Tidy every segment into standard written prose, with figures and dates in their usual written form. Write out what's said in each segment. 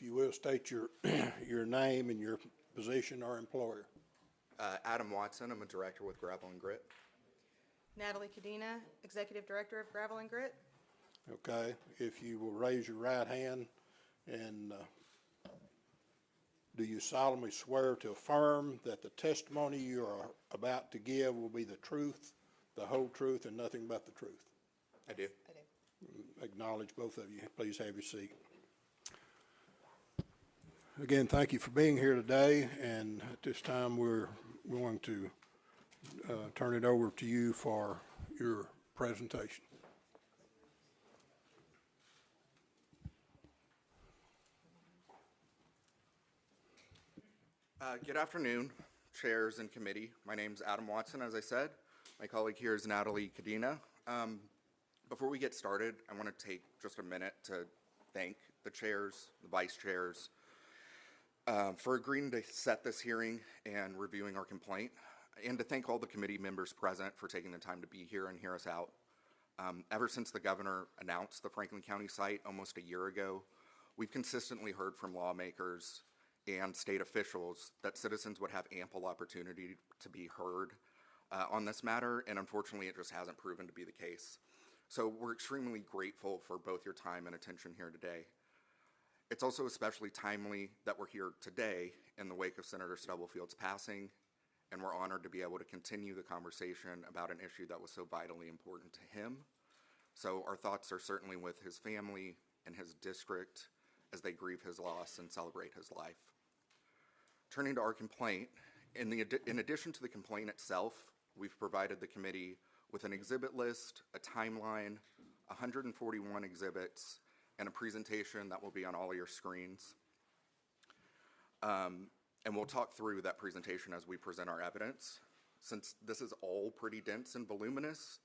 If you will, state your, your name and your position or employer. Adam Watson, I'm a director with Gravel and Grit. Natalie Cadena, Executive Director of Gravel and Grit. Okay, if you will raise your right hand, and do you solemnly swear to affirm that the testimony you are about to give will be the truth, the whole truth, and nothing but the truth? I do. I do. Acknowledge both of you. Please have your seat. Again, thank you for being here today, and at this time we're going to turn it over to you for your presentation. Good afternoon, chairs and committee. My name is Adam Watson, as I said. My colleague here is Natalie Cadena. Before we get started, I want to take just a minute to thank the chairs, the vice chairs, for agreeing to set this hearing and reviewing our complaint, and to thank all the committee members present for taking the time to be here and hear us out. Ever since the governor announced the Franklin County site almost a year ago, we've consistently heard from lawmakers and state officials that citizens would have ample opportunity to be heard on this matter, and unfortunately it just hasn't proven to be the case. So we're extremely grateful for both your time and attention here today. It's also especially timely that we're here today in the wake of Senator Stubblefield's passing, and we're honored to be able to continue the conversation about an issue that was so vitally important to him. So our thoughts are certainly with his family and his district as they grieve his loss and celebrate his life. Turning to our complaint, in addition to the complaint itself, we've provided the committee with an exhibit list, a timeline, 141 exhibits, and a presentation that will be on all your screens. And we'll talk through that presentation as we present our evidence. Since this is all pretty dense and voluminous,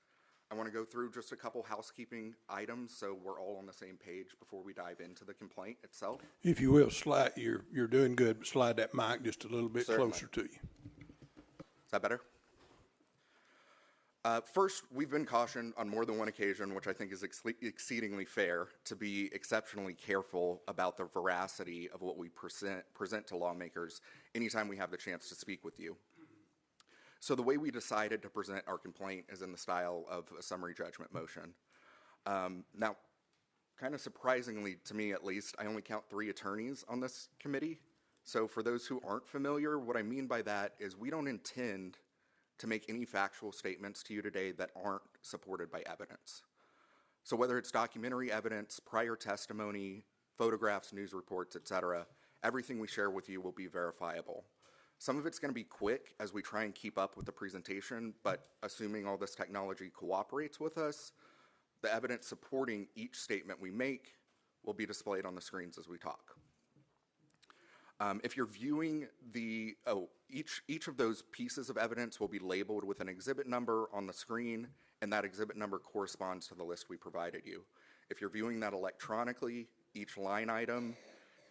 I want to go through just a couple housekeeping items so we're all on the same page before we dive into the complaint itself. If you will, slide, you're doing good, but slide that mic just a little bit Certainly. closer to you. Is that better? First, we've been cautioned on more than one occasion, which I think is exceedingly fair, to be exceptionally careful about the veracity of what we present to lawmakers anytime we have the chance to speak with you. So the way we decided to present our complaint is in the style of a summary judgment motion. Now, kind of surprisingly to me at least, I only count 3 attorneys on this committee. So for those who aren't familiar, what I mean by that is we don't intend to make any factual statements to you today that aren't supported by evidence. So whether it's documentary evidence, prior testimony, photographs, news reports, etc., everything we share with you will be verifiable. Some of it's going to be quick as we try and keep up with the presentation, but assuming all this technology cooperates with us, the evidence supporting each statement we make will be displayed on the screens as we talk. If you're viewing each of those pieces of evidence will be labeled with an exhibit number on the screen, and that exhibit number corresponds to the list we provided you. If you're viewing that electronically, each line item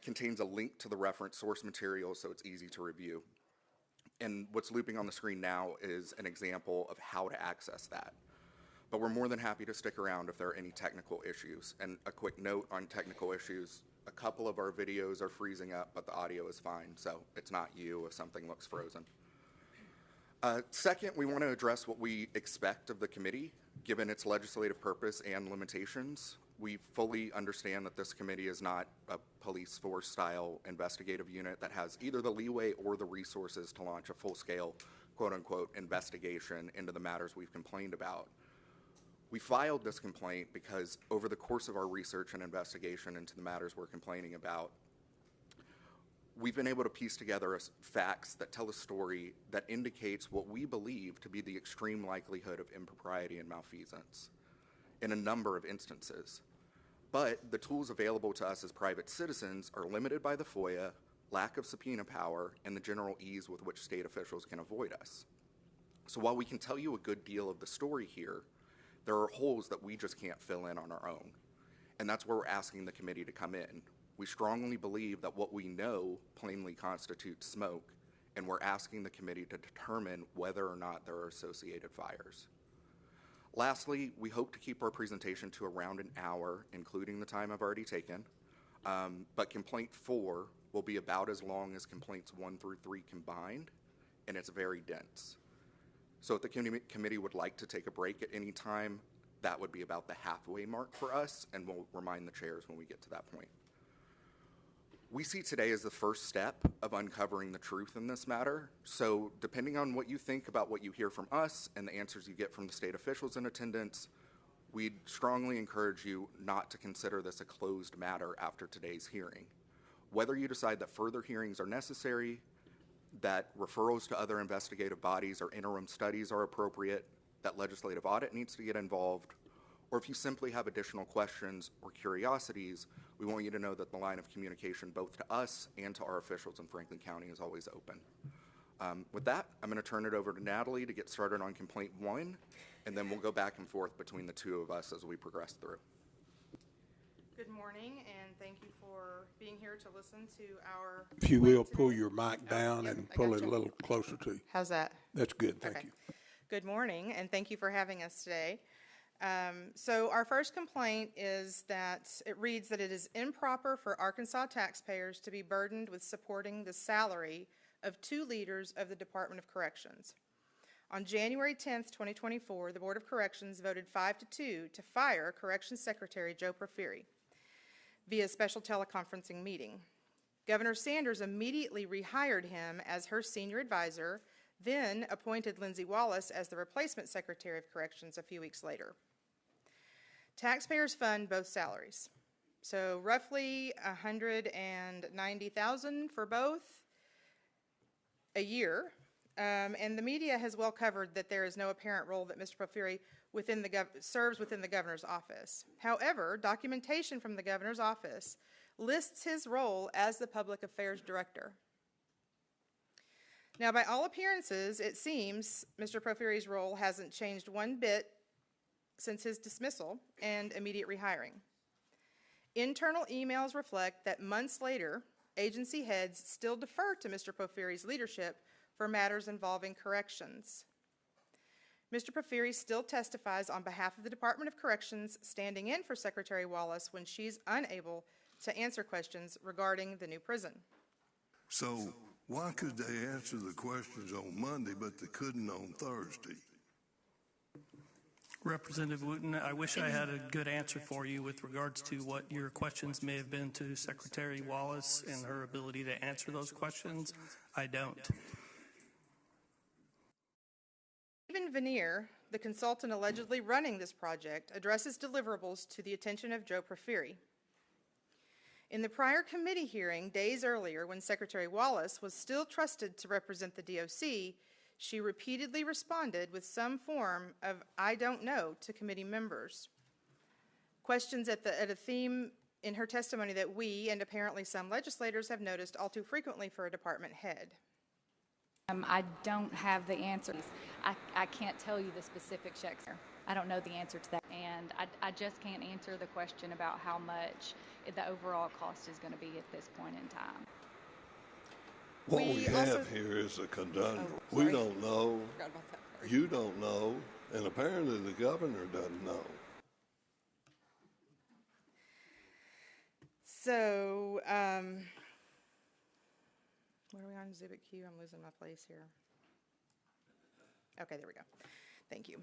contains a link to the reference source material, so it's easy to review. And what's looping on the screen now is an example of how to access that. But we're more than happy to stick around if there are any technical issues. And a quick note on technical issues, a couple of our videos are freezing up, but the audio is fine, so it's not you if something looks frozen. Second, we want to address what we expect of the committee, given its legislative purpose and limitations. We fully understand that this committee is not a police force style investigative unit that has either the leeway or the resources to launch a full-scale, quote-unquote, investigation into the matters we've complained about. We filed this complaint because over the course of our research and investigation into the matters we're complaining about, we've been able to piece together facts that tell a story that indicates what we believe to be the extreme likelihood of impropriety and malfeasance in a number of instances. But the tools available to us as private citizens are limited by the FOIA, lack of subpoena power, and the general ease with which state officials can avoid us. So while we can tell you a good deal of the story here, there are holes that we just can't fill in on our own. And that's where we're asking the committee to come in. We strongly believe that what we know plainly constitutes smoke, and we're asking the committee to determine whether or not there are associated fires. Lastly, we hope to keep our presentation to around an hour, including the time I've already taken. But complaint 4 will be about as long as complaints 1 through 3 combined, and it's very dense. So if the committee would like to take a break at any time, that would be about the halfway mark for us, and we'll remind the chairs when we get to that point. We see today as the first step of uncovering the truth in this matter. So depending on what you think about what you hear from us and the answers you get from the state officials in attendance, we'd strongly encourage you not to consider this a closed matter after today's hearing. Whether you decide that further hearings are necessary, that referrals to other investigative bodies or interim studies are appropriate, that legislative audit needs to get involved, or if you simply have additional questions or curiosities, we want you to know that the line of communication both to us and to our officials in Franklin County is always open. With that, I'm going to turn it over to Natalie to get started on complaint 1, and then we'll go back and forth between the two of us as we progress through. Good morning, and thank you for being here to listen to our. If you will, complaint pull today. your mic down yep, and I pull it gotcha. a little closer to you. How's that? That's good, thank Okay. you. Good morning, and thank you for having us today. So our first complaint is that it reads that it is improper for Arkansas taxpayers to be burdened with supporting the salary of 2 leaders of the Department of Corrections. On January 10th, 2024, the Board of Corrections voted 5-2 to fire Corrections Secretary Joe Porfiry via special teleconferencing meeting. Governor Sanders immediately rehired him as her senior advisor, then appointed Lindsey Wallace as the replacement Secretary of Corrections a few weeks later. Taxpayers fund both salaries, so roughly $190,000 for both a year. And the media has well covered that there is no apparent role that Mr. Porfiry serves within the governor's office. However, documentation from the governor's office lists his role as the public affairs director. Now, by all appearances, it seems Mr. Porfiry's role hasn't changed one bit since his dismissal and immediate rehiring. Internal emails reflect that months later, agency heads still defer to Mr. Porfiry's leadership for matters involving corrections. Mr. Porfiry still testifies on behalf of the Department of Corrections, standing in for Secretary Wallace when she's unable to answer questions regarding the new prison. So why could they answer the questions on Monday, but they couldn't on Thursday? Representative Wooten, I wish I had a good answer for you with regards to what your questions may have been to Secretary Wallace and her ability to answer those questions. I don't. Stephen Veneer, the consultant allegedly running this project, addresses deliverables to the attention of Joe Porfiry. In the prior committee hearing days earlier, when Secretary Wallace was still trusted to represent the DOC, she repeatedly responded with some form of "I don't know" to committee members. Questions at a theme in her testimony that we, and apparently some legislators, have noticed all too frequently for a department head. I don't have the answer. I can't tell you the specific checks. I don't know the answer to that. And I just can't answer the question about how much the overall cost is going to be at this point in time. What We we also- have here is a conundrum. Oh, We sorry. don't know, Forgot about that part. you don't know, and apparently the governor doesn't know. So, where are we on Exhibit Q? I'm losing my place here. Okay, there we go. Thank you.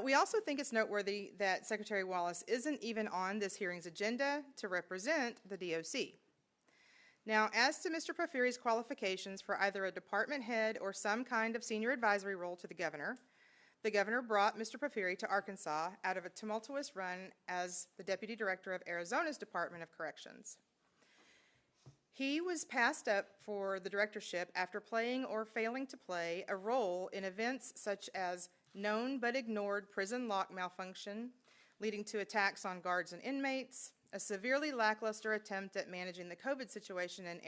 We also think it's noteworthy that Secretary Wallace isn't even on this hearing's agenda to represent the DOC. Now, as to Mr. Porfiry's qualifications for either a department head or some kind of senior advisory role to the governor brought Mr. Porfiry to Arkansas out of a tumultuous run as the deputy director of Arizona's Department of Corrections. He was passed up for the directorship after playing or failing to play a role in events such as known but ignored prison lock malfunction, leading to attacks on guards and inmates, a severely lackluster attempt at managing the COVID situation in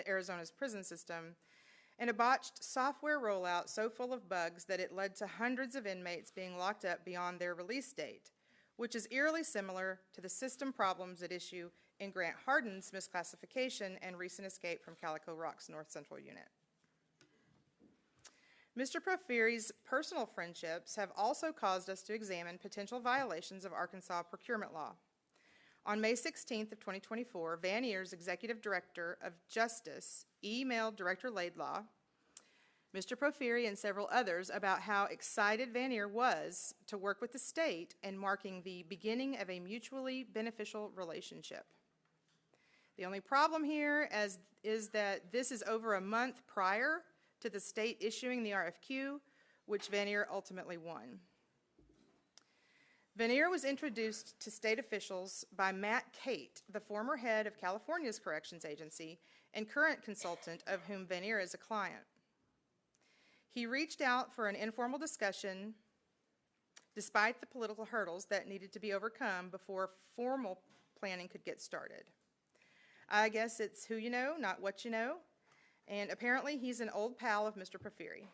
Arizona's prison system, and a botched software rollout so full of bugs that it led to hundreds of inmates being locked up beyond their release date, which is eerily similar to the system problems at issue in Grant Hardin's misclassification and recent escape from Calico Rock's North Central Unit. Mr. Porfiry's personal friendships have also caused us to examine potential violations of Arkansas procurement law. On May 16th of 2024, Vanier's Executive Director of Justice emailed Director Laidlaw, Mr. Proferi, and several others about how excited Vanier was to work with the state and marking the beginning of a mutually beneficial relationship. The only problem here is that this is over a month prior to the state issuing the RFQ, which Vanier ultimately won. Vanier was introduced to state officials by Matt Cate, the former head of California's corrections agency and current consultant of whom Vanier is a client. He reached out for an informal discussion despite the political hurdles that needed to be overcome before formal planning could get started. I guess it's who you know, not what you know, and apparently he's an old pal of Mr. Proferi.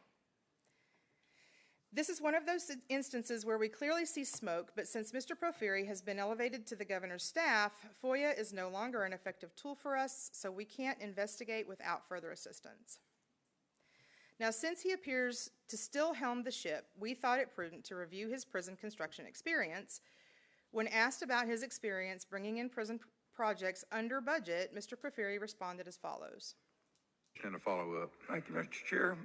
This is one of those instances where we clearly see smoke, but since Mr. Proferi has been elevated to the governor's staff, FOIA is no longer an effective tool for us, so we can't investigate without further assistance. Now, since he appears to still helm the ship, we thought it prudent to review his prison construction experience. When asked about his experience bringing in prison projects under budget, Mr. Proferi responded as follows. And a follow-up. Thank you, Mr. Chair.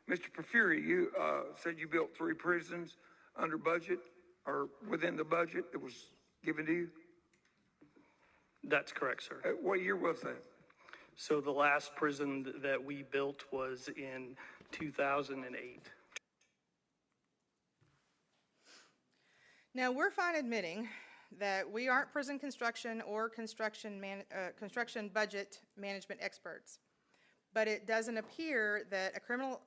Mr. Proferi, you said you built 3 prisons under budget or within the budget that was given to you. That's correct, sir. What year was that? So the last prison that we built was in 2008. Now, we're fine admitting that we aren't prison construction or construction budget management experts, but it doesn't appear that a criminal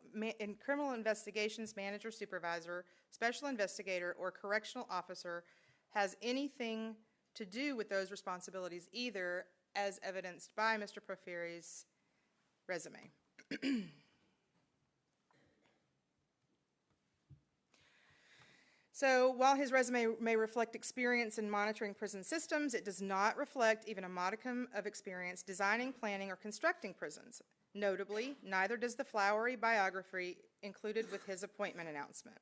investigations manager, supervisor, special investigator, or correctional officer has anything to do with those responsibilities either, as evidenced by Mr. Proferi's resume. So while his resume may reflect experience in monitoring prison systems, it does not reflect even a modicum of experience designing, planning, or constructing prisons. Notably, neither does the flowery biography included with his appointment announcement.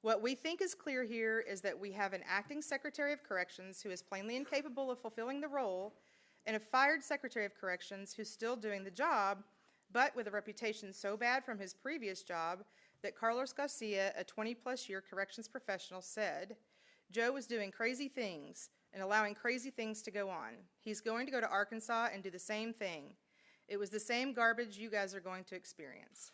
What we think is clear here is that we have an acting Secretary of Corrections who is plainly incapable of fulfilling the role, and a fired Secretary of Corrections who's still doing the job, but with a reputation so bad from his previous job that Carlos Garcia, a 20-plus year corrections professional, said, "Joe was doing crazy things and allowing crazy things to go on. He's going to go to Arkansas and do the same thing. It was the same garbage you guys are going to experience."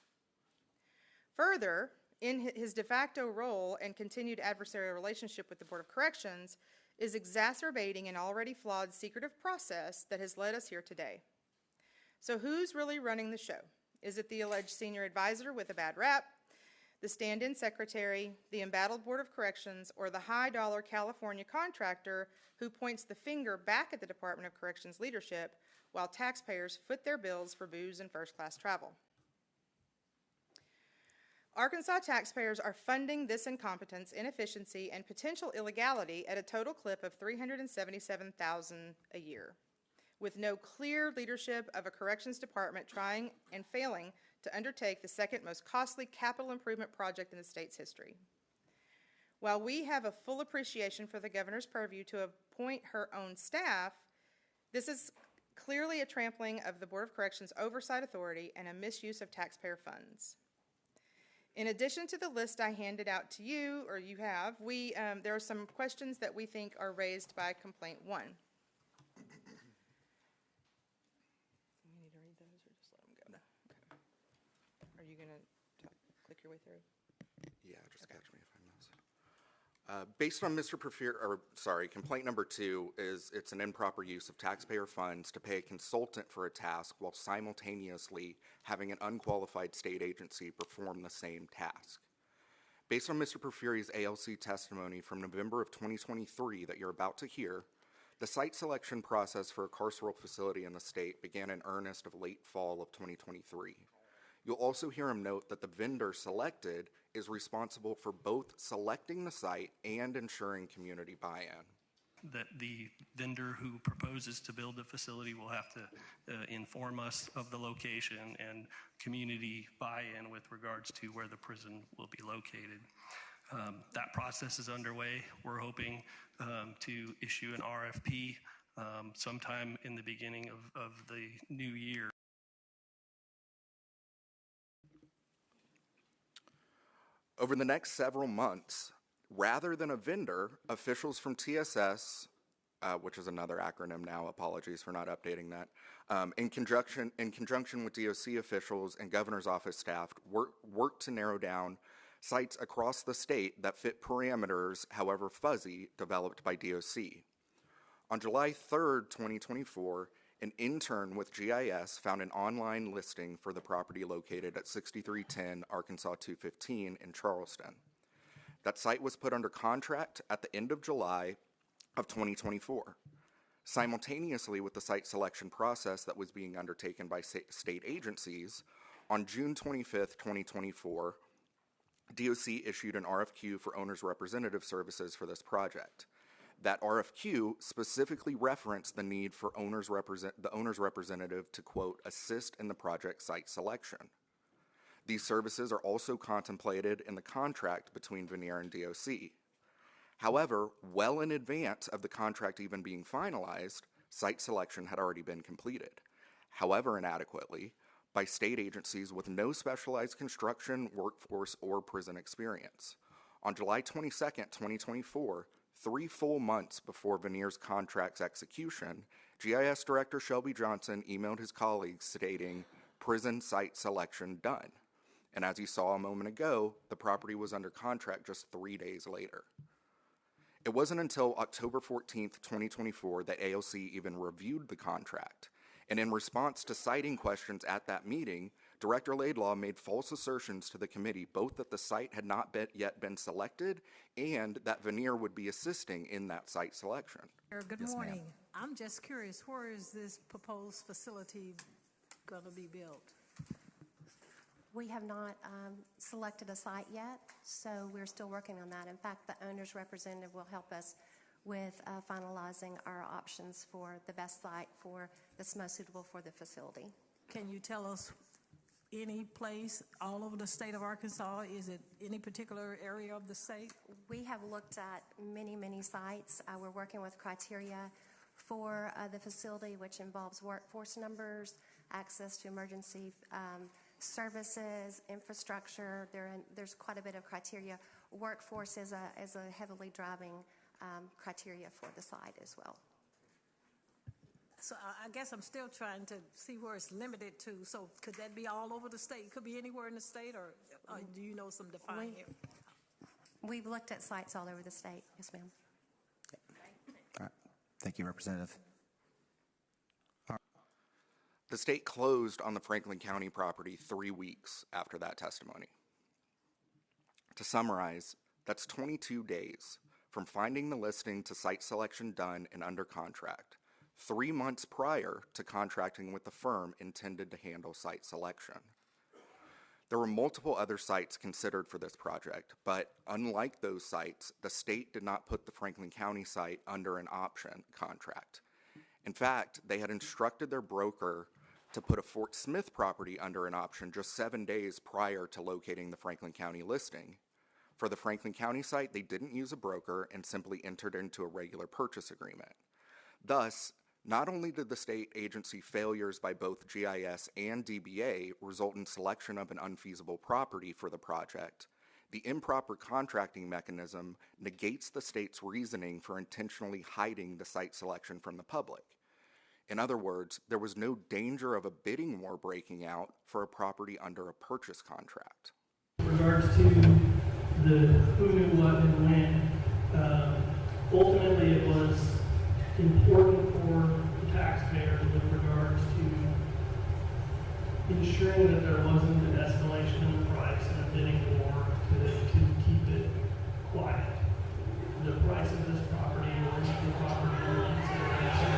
Further, in his de facto role and continued adversarial relationship with the Board of Corrections is exacerbating an already flawed secretive process that has led us here today. So who's really running the show? Is it the alleged senior advisor with a bad rap, the stand-in secretary, the embattled Board of Corrections, or the high-dollar California contractor who points the finger back at the Department of Corrections leadership while taxpayers foot their bills for booze and first-class travel? Arkansas taxpayers are funding this incompetence, inefficiency, and potential illegality at a total clip of $377,000 a year, with no clear leadership of a corrections department trying and failing to undertake the second most costly capital improvement project in the state's history. While we have a full appreciation for the governor's purview to appoint her own staff, this is clearly a trampling of the Board of Corrections oversight authority and a misuse of taxpayer funds. In addition to the list I handed out to you, or you have, there are some questions that we think are raised by Complaint 1. Do we need to read those or just let them go? Okay. Are you going to click your way through? Yeah, just catch me if I miss. Based on complaint number 2 is it's an improper use of taxpayer funds to pay a consultant for a task while simultaneously having an unqualified state agency perform the same task. Based on Mr. Proferi's ALC testimony from November of 2023 that you're about to hear, the site selection process for a carceral facility in the state began in earnest of late fall of 2023. You'll also hear him note that the vendor selected is responsible for both selecting the site and ensuring community buy-in. That the vendor who proposes to build the facility will have to inform us of the location and community buy-in with regards to where the prison will be located. That process is underway. We're hoping to issue an RFP sometime in the beginning of the new year. Over the next several months, rather than a vendor, officials from TSS, which is another acronym now, apologies for not updating that, in conjunction with DOC officials and governor's office staff, worked to narrow down sites across the state that fit parameters, however fuzzy, developed by DOC. On July 3rd, 2024, an intern with GIS found an online listing for the property located at 6310 Arkansas 215 in Charleston. That site was put under contract at the end of July of 2024. Simultaneously with the site selection process that was being undertaken by state agencies, on June 25th, 2024, DOC issued an RFQ for owner's representative services for this project. That RFQ specifically referenced the need for the owner's representative to, quote, assist in the project site selection. These services are also contemplated in the contract between Vanier and DOC. However, well in advance of the contract even being finalized, site selection had already been completed, however inadequately, by state agencies with no specialized construction, workforce, or prison experience. On July 22nd, 2024, 3 full months before Vanier's contract's execution, GIS Director Shelby Johnson emailed his colleagues stating, "Prison site selection done." And as you saw a moment ago, the property was under contract just 3 days later. It wasn't until October 14th, 2024 that AOC even reviewed the contract. And in response to citing questions at that meeting, Director Laidlaw made false assertions to the committee, both that the site had not yet been selected and that Vanier would be assisting in that site selection. Good morning. I'm just curious, where is this proposed facility going to be built? We have not selected a site yet, so we're still working on that. In fact, the owner's representative will help us with finalizing our options for the best site that's most suitable for the facility. Can you tell us any place all over the state of Arkansas? Is it any particular area of the state? We have looked at many, many sites. We're working with criteria for the facility, which involves workforce numbers, access to emergency services, infrastructure. There's quite a bit of criteria. Workforce is a heavily driving criteria for the site as well. So I guess I'm still trying to see where it's limited to. So could that be all over the state? Could be anywhere in the state, or do you know some defining area? We've looked at sites all over the state. Yes, ma'am. All right. Thank you, Representative. The state closed on the Franklin County property 3 weeks after that testimony. To summarize, that's 22 days from finding the listing to site selection done and under contract, 3 months prior to contracting with the firm intended to handle site selection. There were multiple other sites considered for this project, but unlike those sites, the state did not put the Franklin County site under an option contract. In fact, they had instructed their broker to put a Fort Smith property under an option just 7 days prior to locating the Franklin County listing. For the Franklin County site, they didn't use a broker and simply entered into a regular purchase agreement. Thus, not only did the state agency failures by both GIS and DBA result in selection of an unfeasible property for the project, the improper contracting mechanism negates the state's reasoning for intentionally hiding the site selection from the public. In other words, there was no danger of a bidding war breaking out for a property under a purchase contract. In regards to the who knew what and when, ultimately it was important for the taxpayers with regards to ensuring that there wasn't an escalation in the price and a bidding war to keep it quiet. The price of this property was the property under consideration.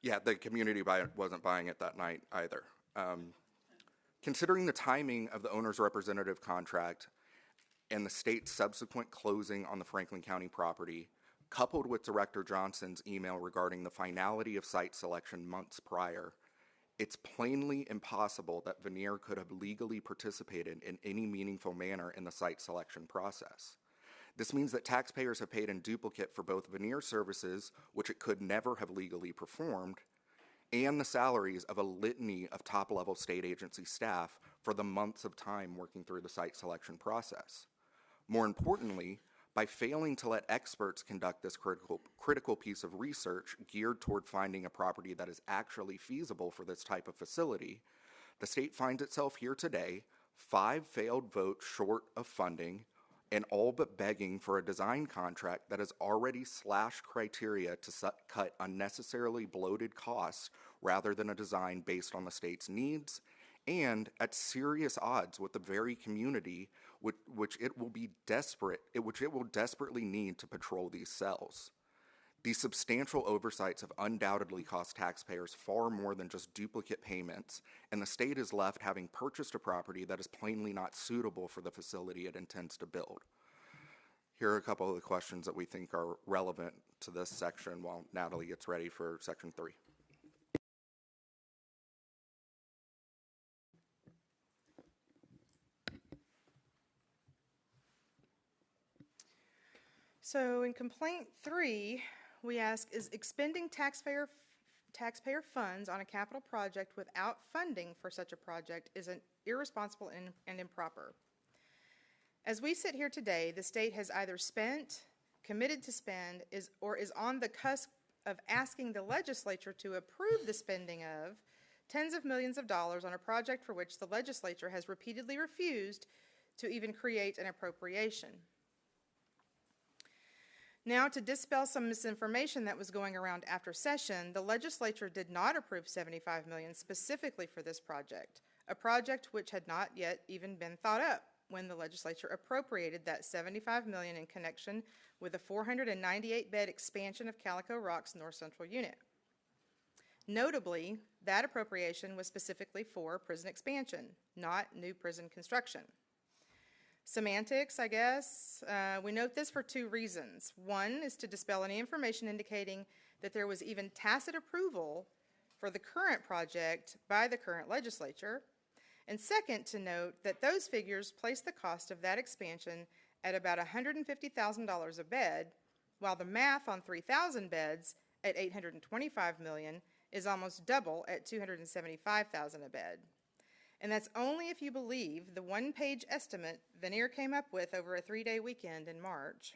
Yeah, the community wasn't buying it that night either. Considering the timing of the owner's representative contract and the state's subsequent closing on the Franklin County property, coupled with Director Johnson's email regarding the finality of site selection months prior, it's plainly impossible that Veneer could have legally participated in any meaningful manner in the site selection process. This means that taxpayers have paid in duplicate for both Veneer services, which it could never have legally performed, and the salaries of a litany of top-level state agency staff for the months of time working through the site selection process. More importantly, by failing to let experts conduct this critical piece of research geared toward finding a property that is actually feasible for this type of facility, the state finds itself here today, 5 failed votes short of funding, and all but begging for a design contract that has already slashed criteria to cut unnecessarily bloated costs rather than a design based on the state's needs, and at serious odds with the very community which it will desperately need to patrol these cells. These substantial oversights have undoubtedly cost taxpayers far more than just duplicate payments, and the state is left having purchased a property that is plainly not suitable for the facility it intends to build. Here are a couple of the questions that we think are relevant to this section while Natalie gets ready for section 3. So in complaint 3, we ask, is expending taxpayer funds on a capital project without funding for such a project is an irresponsible and improper? As we sit here today, the state has either spent, committed to spend, or is on the cusp of asking the legislature to approve the spending of tens of millions of dollars on a project for which the legislature has repeatedly refused to even create an appropriation. Now, to dispel some misinformation that was going around after session, the legislature did not approve $75 million specifically for this project, a project which had not yet even been thought up when the legislature appropriated that $75 million in connection with a 498-bed expansion of Calico Rock's North Central Unit. Notably, that appropriation was specifically for prison expansion, not new prison construction. Semantics, I guess. We note this for 2 reasons. One is to dispel any information indicating that there was even tacit approval for the current project by the current legislature. And second, to note that those figures place the cost of that expansion at about $150,000 a bed, while the math on 3,000 beds at $825 million is almost double at $275,000 a bed. And that's only if you believe the one-page estimate Veneer came up with over a 3-day weekend in March.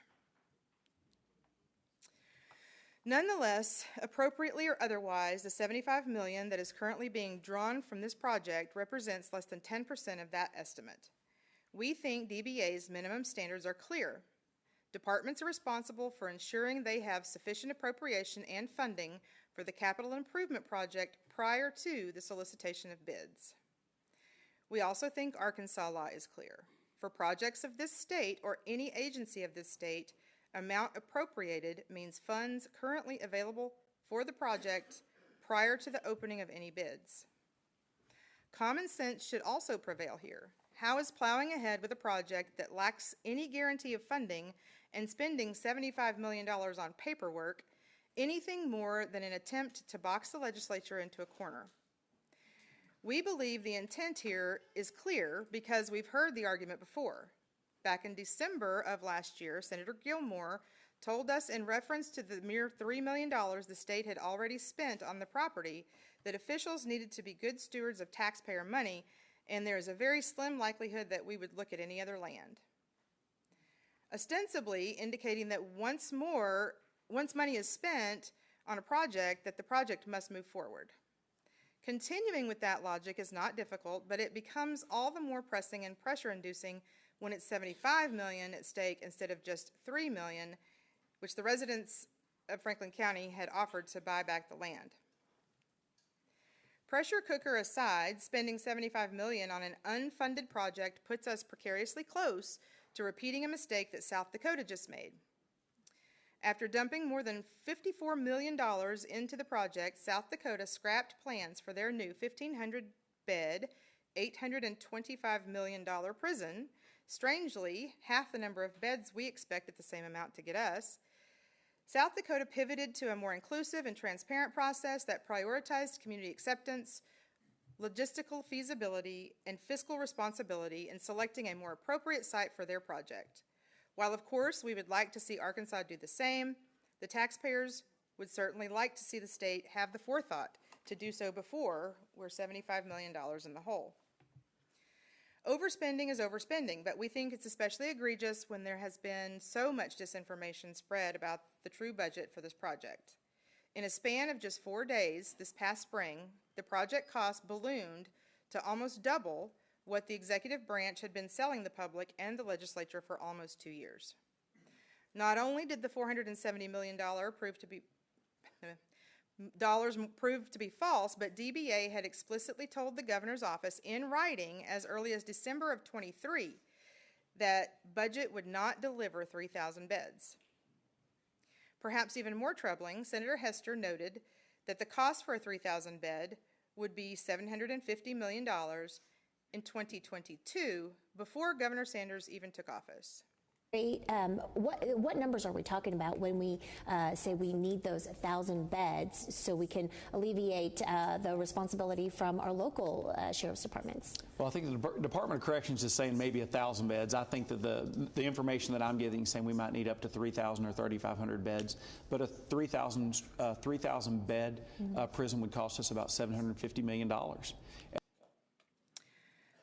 Nonetheless, appropriately or otherwise, the $75 million that is currently being drawn from this project represents less than 10% of that estimate. We think DBA's minimum standards are clear. Departments are responsible for ensuring they have sufficient appropriation and funding for the capital improvement project prior to the solicitation of bids. We also think Arkansas law is clear. For projects of this state or any agency of this state, amount appropriated means funds currently available for the project prior to the opening of any bids. Common sense should also prevail here. How is plowing ahead with a project that lacks any guarantee of funding and spending $75 million on paperwork anything more than an attempt to box the legislature into a corner? We believe the intent here is clear because we've heard the argument before. Back in December of last year, Senator Gilmore told us in reference to the mere $3 million the state had already spent on the property that officials needed to be good stewards of taxpayer money, and there is a very slim likelihood that we would look at any other land. Ostensibly indicating that once money is spent on a project, that the project must move forward. Continuing with that logic is not difficult, but it becomes all the more pressing and pressure-inducing when it's $75 million at stake instead of just $3 million, which the residents of Franklin County had offered to buy back the land. Pressure cooker aside, spending $75 million on an unfunded project puts us precariously close to repeating a mistake that South Dakota just made. After dumping more than $54 million into the project, South Dakota scrapped plans for their new 1,500-bed, $825 million prison, strangely, half the number of beds we expect at the same amount to get us. South Dakota pivoted to a more inclusive and transparent process that prioritized community acceptance logistical feasibility, and fiscal responsibility in selecting a more appropriate site for their project. While, of course, we would like to see Arkansas do the same, the taxpayers would certainly like to see the state have the forethought to do so before we're $75 million in the hole. Overspending is overspending, but we think it's especially egregious when there has been so much disinformation spread about the true budget for this project. In a span of just 4 days this past spring, the project cost ballooned to almost double what the executive branch had been selling the public and the legislature for almost 2 years. Not only did the $470 million prove to be false, but DBA had explicitly told the governor's office in writing as early as December of 23 that budget would not deliver 3,000 beds. Perhaps even more troubling, Senator Hester noted that the cost for a 3,000 bed would be $750 million in 2022 before Governor Sanders even took office. What numbers are we talking about when we say we need those 1,000 beds so we can alleviate the responsibility from our local sheriff's departments? Well, I think the Department of Corrections is saying maybe 1,000 beds. I think that the information that I'm getting is saying we might need up to 3,000 or 3,500 beds, but a 3,000 bed prison would cost us about $750 million.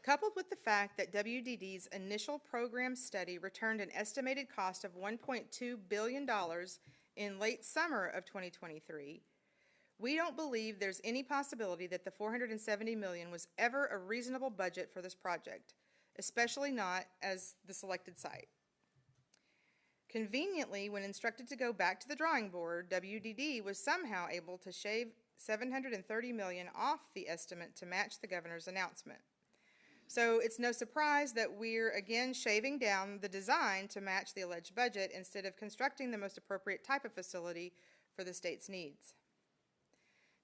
Coupled with the fact that WDD's initial program study returned an estimated cost of $1.2 billion in late summer of 2023, we don't believe there's any possibility that the $470 million was ever a reasonable budget for this project, especially not as the selected site. Conveniently, when instructed to go back to the drawing board, WDD was somehow able to shave $730 million off the estimate to match the governor's announcement. So it's no surprise that we're again shaving down the design to match the alleged budget instead of constructing the most appropriate type of facility for the state's needs.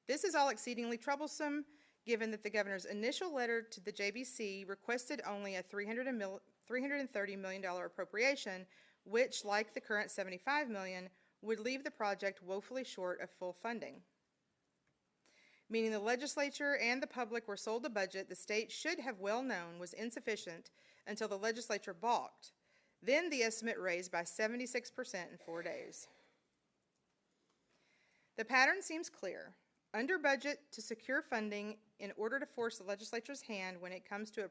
This is all exceedingly troublesome given that the governor's initial letter to the JBC requested only a $330 million appropriation, which, like the current $75 million, would leave the project woefully short of full funding. Meaning the legislature and the public were sold a budget the state should have well known was insufficient until the legislature balked. Then the estimate raised by 76% in 4 days. The pattern seems clear. Under budget to secure funding in order to force the legislature's hand when it comes to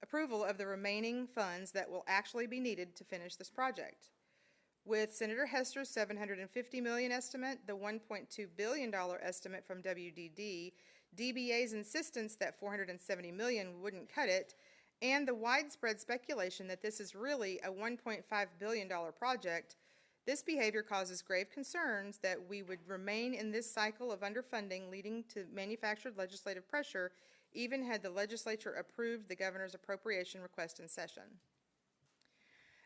approval of the remaining funds that will actually be needed to finish this project. With Senator Hester's $750 million estimate, the $1.2 billion estimate from WDD, DBA's insistence that $470 million wouldn't cut it, and the widespread speculation that this is really a $1.5 billion project, this behavior causes grave concerns that we would remain in this cycle of underfunding leading to manufactured legislative pressure, even had the legislature approved the governor's appropriation request in session.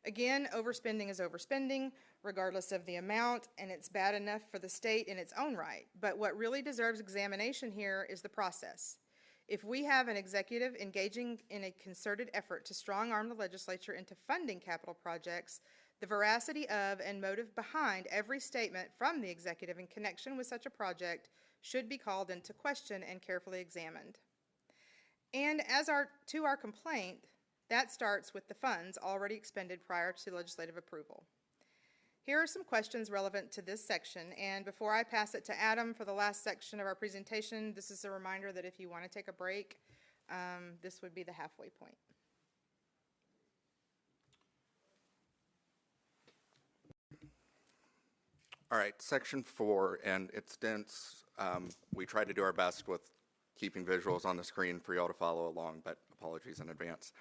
Again, overspending is overspending, regardless of the amount, and it's bad enough for the state in its own right. But what really deserves examination here is the process. If we have an executive engaging in a concerted effort to strong-arm the legislature into funding capital projects, the veracity of and motive behind every statement from the executive in connection with such a project should be called into question and carefully examined. And as to our complaint, that starts with the funds already expended prior to legislative approval. Here are some questions relevant to this section, and before I pass it to Adam for the last section of our presentation, this is a reminder that if you want to take a break, this would be the halfway point. All right, section 4, and it's dense. We tried to do our best with keeping visuals on the screen for y'all to follow along, but apologies in advance.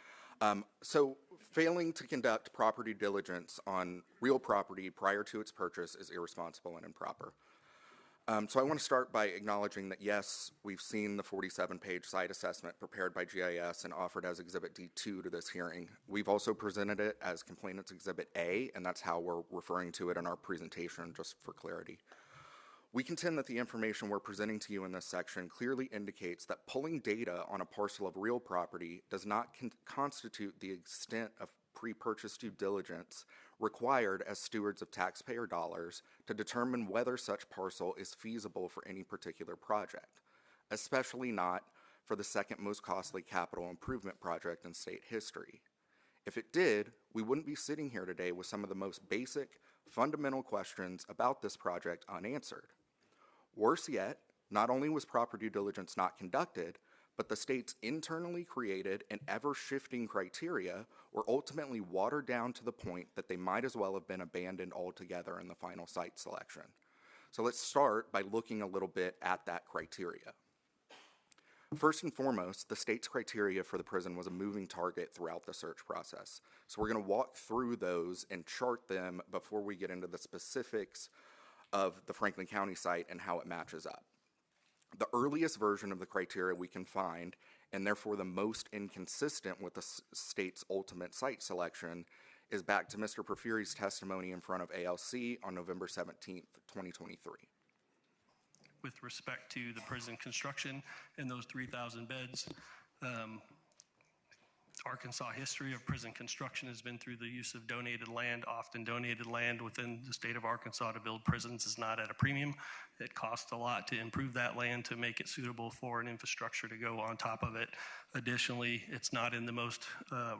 So failing to conduct property diligence on real property prior to its purchase is irresponsible and improper. So I want to start by acknowledging that, yes, we've seen the 47-page site assessment prepared by GIS and offered as Exhibit D2 to this hearing. We've also presented it as Complainant's Exhibit A, and that's how we're referring to it in our presentation, just for clarity. We contend that the information we're presenting to you in this section clearly indicates that pulling data on a parcel of real property does not constitute the extent of pre-purchase due diligence required as stewards of taxpayer dollars to determine whether such parcel is feasible for any particular project, especially not for the second most costly capital improvement project in state history. If it did, we wouldn't be sitting here today with some of the most basic, fundamental questions about this project unanswered. Worse yet, not only was proper due diligence not conducted, but the state's internally created and ever-shifting criteria were ultimately watered down to the point that they might as well have been abandoned altogether in the final site selection. So let's start by looking a little bit at that criteria. First and foremost, the state's criteria for the prison was a moving target throughout the search process. So we're going to walk through those and chart them before we get into the specifics of the Franklin County site and how it matches up. The earliest version of the criteria we can find, and therefore the most inconsistent with the state's ultimate site selection, is back to Mr. Porfiry's testimony in front of ALC on November 17th, 2023. With respect to the prison construction and those 3,000 beds, Arkansas history of prison construction has been through the use of donated land. Often donated land within the state of Arkansas to build prisons is not at a premium. It costs a lot to improve that land to make it suitable for an infrastructure to go on top of it. Additionally, it's not in the most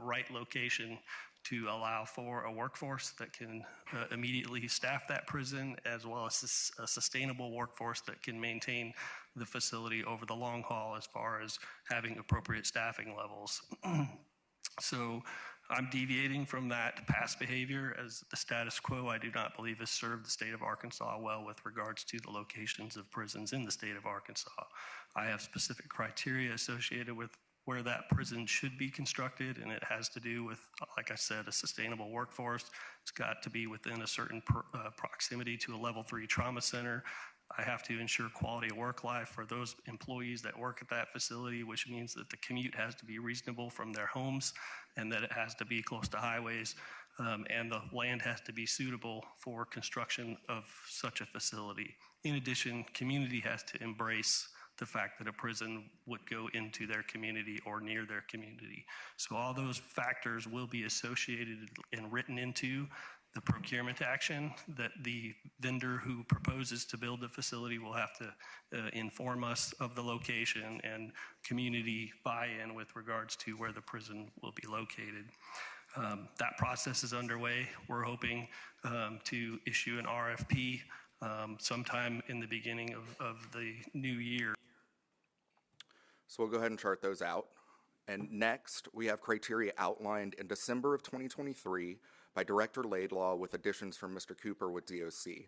right location to allow for a workforce that can immediately staff that prison, as well as a sustainable workforce that can maintain the facility over the long haul as far as having appropriate staffing levels. So I'm deviating from that past behavior as the status quo I do not believe has served the state of Arkansas well with regards to the locations of prisons in the state of Arkansas. I have specific criteria associated with where that prison should be constructed, and it has to do with, like I said, a sustainable workforce. It's got to be within a certain proximity to a level 3 trauma center. I have to ensure quality of work life for those employees that work at that facility, which means that the commute has to be reasonable from their homes and that it has to be close to highways, and the land has to be suitable for construction of such a facility. In addition, community has to embrace the fact that a prison would go into their community or near their community. So all those factors will be associated and written into the procurement action that the vendor who proposes to build the facility will have to inform us of the location and community buy-in with regards to where the prison will be located. That process is underway. We're hoping to issue an RFP sometime in the beginning of the new year. So we'll go ahead and chart those out. And next, we have criteria outlined in December of 2023 by Director Laidlaw with additions from Mr. Cooper with DOC.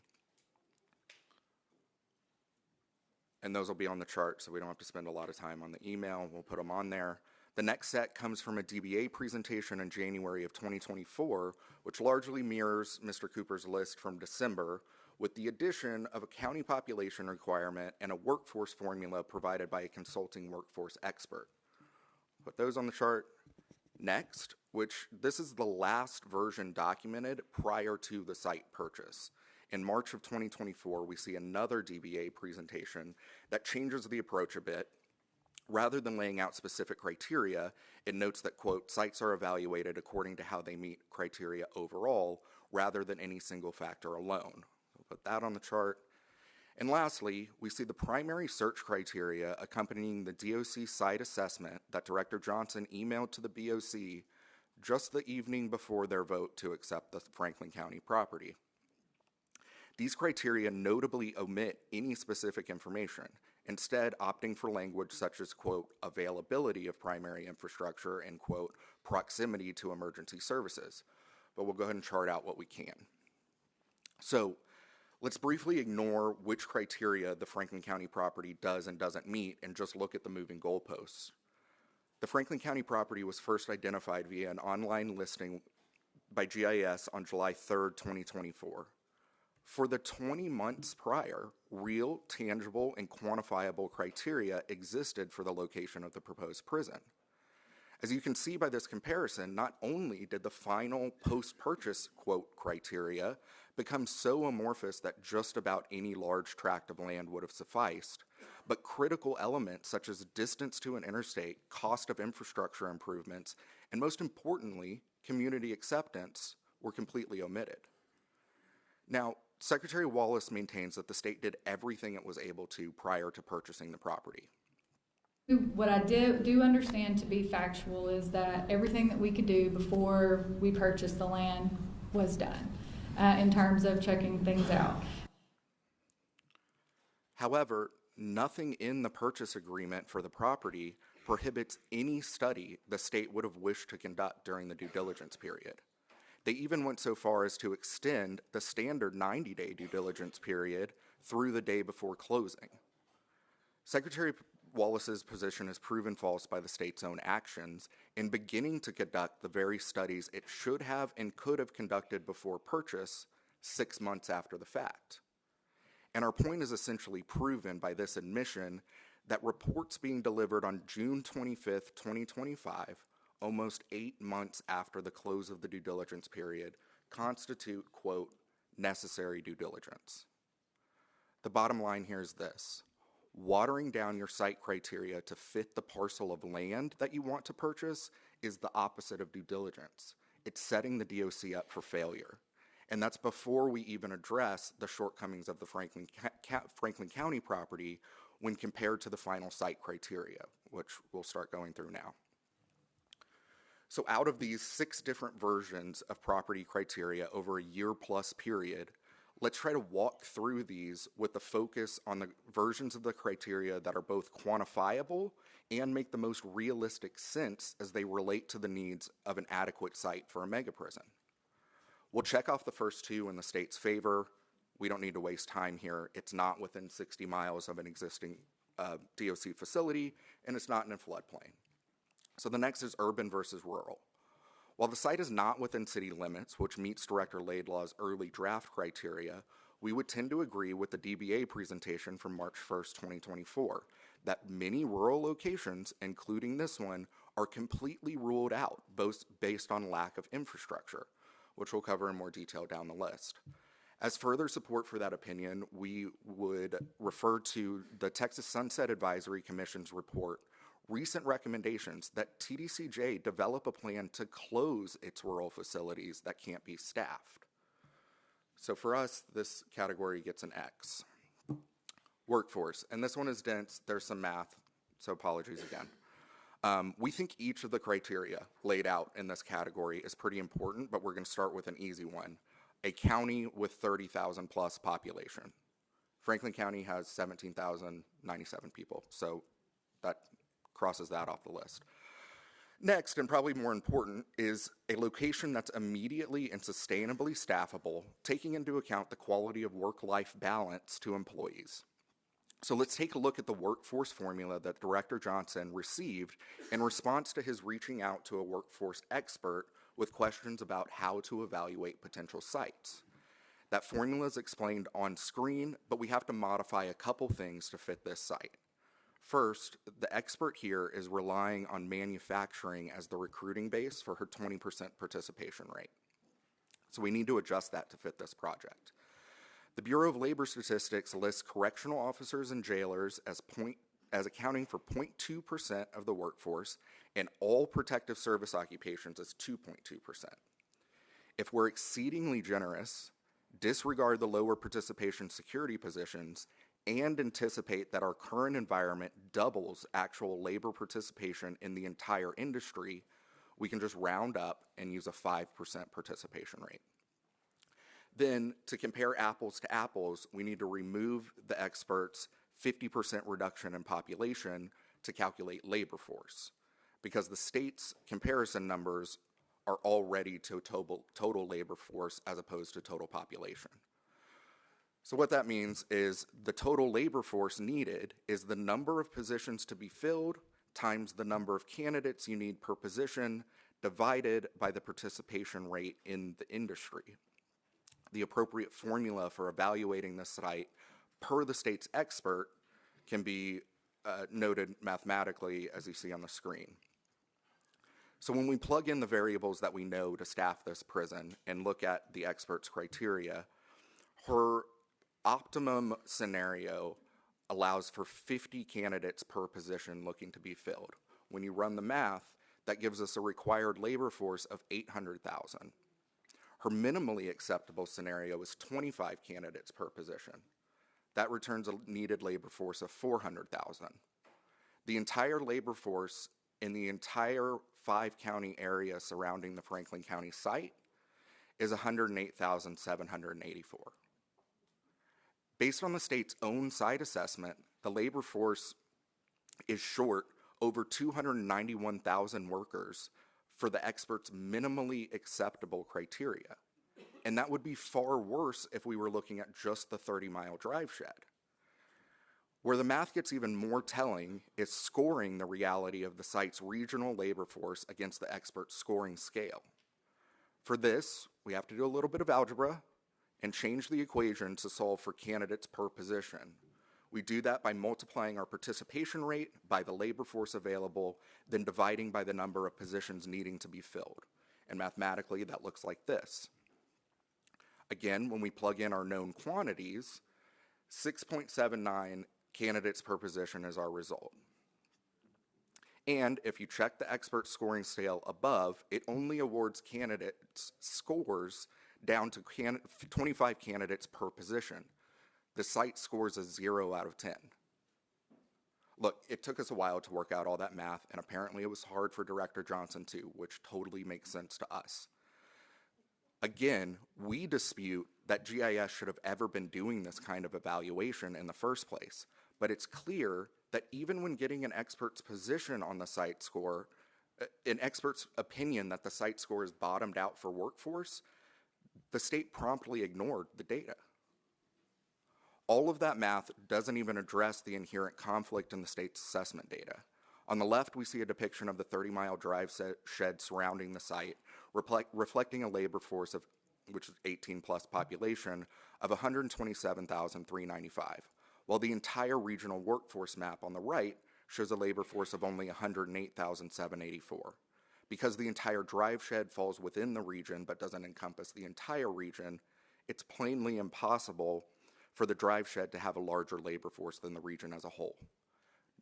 And those will be on the chart, so we don't have to spend a lot of time on the email. We'll put them on there. The next set comes from a DBA presentation in January of 2024, which largely mirrors Mr. Cooper's list from December, with the addition of a county population requirement and a workforce formula provided by a consulting workforce expert. Put those on the chart. Next, which this is the last version documented prior to the site purchase. In March of 2024, we see another DBA presentation that changes the approach a bit. Rather than laying out specific criteria, it notes that, quote, sites are evaluated according to how they meet criteria overall, rather than any single factor alone. We'll put that on the chart. And lastly, we see the primary search criteria accompanying the DOC site assessment that Director Johnson emailed to the BOC just the evening before their vote to accept the Franklin County property. These criteria notably omit any specific information, instead opting for language such as, quote, availability of primary infrastructure and, quote, proximity to emergency services. But we'll go ahead and chart out what we can. So let's briefly ignore which criteria the Franklin County property does and doesn't meet and just look at the moving goalposts. The Franklin County property was first identified via an online listing by GIS on July 3rd, 2024. For the 20 months prior, real, tangible, and quantifiable criteria existed for the location of the proposed prison. As you can see by this comparison, not only did the final post-purchase, quote, criteria become so amorphous that just about any large tract of land would have sufficed, but critical elements such as distance to an interstate, cost of infrastructure improvements, and most importantly, community acceptance were completely omitted. Now, Secretary Wallace maintains that the state did everything it was able to prior to purchasing the property. What I do understand to be factual is that everything that we could do before we purchased the land was done in terms of checking things out. However, nothing in the purchase agreement for the property prohibits any study the state would have wished to conduct during the due diligence period. They even went so far as to extend the standard 90-day due diligence period through the day before closing. Secretary Wallace's position is proven false by the state's own actions in beginning to conduct the very studies it should have and could have conducted before purchase 6 months after the fact. And our point is essentially proven by this admission that reports being delivered on June 25th, 2025, almost 8 months after the close of the due diligence period, constitute, quote, necessary due diligence. The bottom line here is this. Watering down your site criteria to fit the parcel of land that you want to purchase is the opposite of due diligence. It's setting the DOC up for failure. And that's before we even address the shortcomings of the Franklin County property when compared to the final site criteria, which we'll start going through now. So out of these 6 different versions of property criteria over a year-plus period, let's try to walk through these with the focus on the versions of the criteria that are both quantifiable and make the most realistic sense as they relate to the needs of an adequate site for a mega prison. We'll check off the first 2 in the state's favor. We don't need to waste time here. It's not within 60 miles of an existing DOC facility, and it's not in a floodplain. So the next is urban versus rural. While the site is not within city limits, which meets Director Laidlaw's early draft criteria, we would tend to agree with the DBA presentation from March 1st, 2024, that many rural locations, including this one, are completely ruled out, both based on lack of infrastructure, which we'll cover in more detail down the list. As further support for that opinion, we would refer to the Texas Sunset Advisory Commission's report, recent recommendations that TDCJ develop a plan to close its rural facilities that can't be staffed. So for us, this category gets an X. Workforce, and this one is dense, there's some math, so apologies again. We think each of the criteria laid out in this category is pretty important, but we're going to start with an easy one. A county with 30,000 plus population. Franklin County has 17,097 people, so that crosses that off the list. Next, and probably more important, is a location that's immediately and sustainably staffable, taking into account the quality of work-life balance to employees. So let's take a look at the workforce formula that Director Johnson received in response to his reaching out to a workforce expert with questions about how to evaluate potential sites. That formula is explained on screen, but we have to modify a couple things to fit this site. First, the expert here is relying on manufacturing as the recruiting base for her 20% participation rate. So we need to adjust that to fit this project. The Bureau of Labor Statistics lists correctional officers and jailers as accounting for 0.2% of the workforce and all protective service occupations as 2.2%. If we're exceedingly generous, disregard the lower participation security positions, and anticipate that our current environment doubles actual labor participation in the entire industry, we can just round up and use a 5% participation rate. Then, to compare apples to apples, we need to remove the expert's 50% reduction in population to calculate labor force, because the state's comparison numbers are already to total labor force as opposed to total population. So what that means is the total labor force needed is the number of positions to be filled times the number of candidates you need per position divided by the participation rate in the industry. The appropriate formula for evaluating this site per the state's expert can be noted mathematically as you see on the screen. So when we plug in the variables that we know to staff this prison and look at the expert's criteria, her optimum scenario allows for 50 candidates per position looking to be filled. When you run the math, that gives us a required labor force of 800,000. Her minimally acceptable scenario is 25 candidates per position. That returns a needed labor force of 400,000. The entire labor force in the entire 5-county area surrounding the Franklin County site is 108,784. Based on the state's own site assessment, the labor force is short over 291,000 workers for the experts' minimally acceptable criteria. And that would be far worse if we were looking at just the 30-mile drive shed. Where the math gets even more telling is scoring the reality of the site's regional labor force against the expert scoring scale. For this, we have to do a little bit of algebra and change the equation to solve for candidates per position. We do that by multiplying our participation rate by the labor force available, then dividing by the number of positions needing to be filled. And mathematically, that looks like this. Again, when we plug in our known quantities, 6.79 candidates per position is our result. And if you check the expert scoring scale above, it only awards candidates scores down to 25 candidates per position. The site scores a 0 out of 10. Look, it took us a while to work out all that math, and apparently it was hard for Director Johnson too, which totally makes sense to us. Again, we dispute that GIS should have ever been doing this kind of evaluation in the first place, but it's clear that even when getting an expert's position on the site score, an expert's opinion that the site score is bottomed out for workforce, the state promptly ignored the data. All of that math doesn't even address the inherent conflict in the state's assessment data. On the left, we see a depiction of the 30-mile drive shed surrounding the site, reflecting a labor force of, which is 18-plus population, of 127,395, while the entire regional workforce map on the right shows a labor force of only 108,784. Because the entire drive shed falls within the region but doesn't encompass the entire region, it's plainly impossible for the drive shed to have a larger labor force than the region as a whole.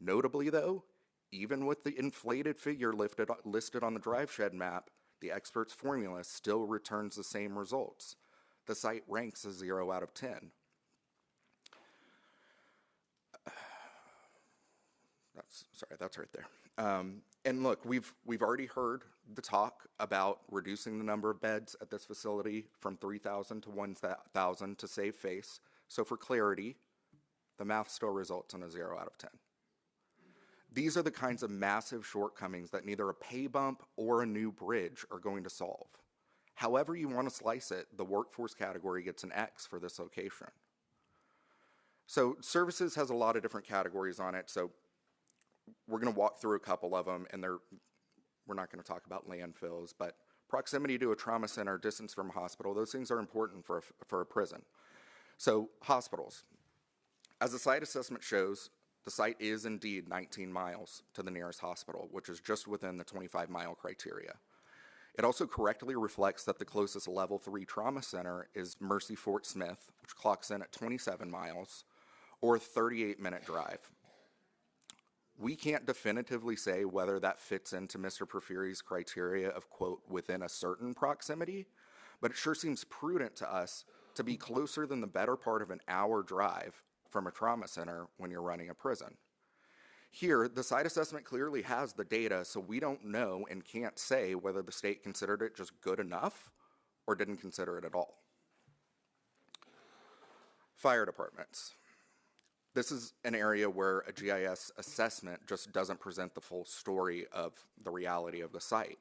Notably though, even with the inflated figure listed on the drive shed map, the expert's formula still returns the same results. The site ranks a 0 out of 10. That's right there. And look, we've already heard the talk about reducing the number of beds at this facility from 3,000 to 1,000 to save face. So for clarity, the math still results in a 0 out of 10. These are the kinds of massive shortcomings that neither a pay bump or a new bridge are going to solve. However you want to slice it, the workforce category gets an X for this location. So services has a lot of different categories on it, so we're going to walk through a couple of them, and we're not going to talk about landfills, but proximity to a trauma center, distance from a hospital, those things are important for a prison. So hospitals. As the site assessment shows, the site is indeed 19 miles to the nearest hospital, which is just within the 25-mile criteria. It also correctly reflects that the closest level 3 trauma center is Mercy Fort Smith, which clocks in at 27 miles, or a 38-minute drive. We can't definitively say whether that fits into Mr. Porfiri's criteria of, quote, within a certain proximity, but it sure seems prudent to us to be closer than the better part of an hour drive from a trauma center when you're running a prison. Here, the site assessment clearly has the data, so we don't know and can't say whether the state considered it just good enough or didn't consider it at all. Fire departments. This is an area where a GIS assessment just doesn't present the full story of the reality of the site.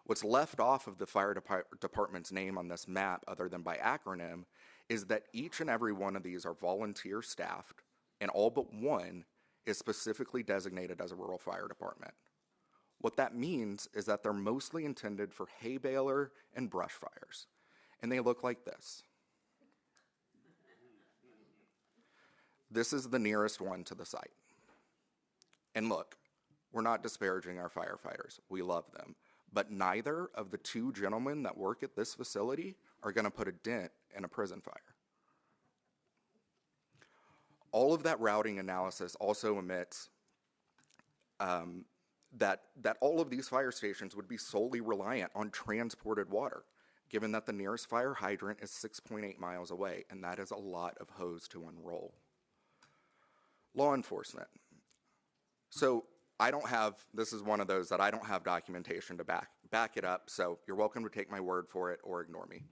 What's left off of the fire department's name on this map, other than by acronym, is that each and every one of these are volunteer staffed, and all but one is specifically designated as a rural fire department. What that means is that they're mostly intended for hay baler and brush fires, and they look like this. This is the nearest one to the site. And look, we're not disparaging our firefighters. We love them. But neither of the two gentlemen that work at this facility are going to put a dent in a prison fire. All of that routing analysis also omits that all of these fire stations would be solely reliant on transported water, given that the nearest fire hydrant is 6.8 miles away, and that is a lot of hose to unroll. Law enforcement. So this is one of those that I don't have documentation to back it up, so you're welcome to take my word for it or ignore me.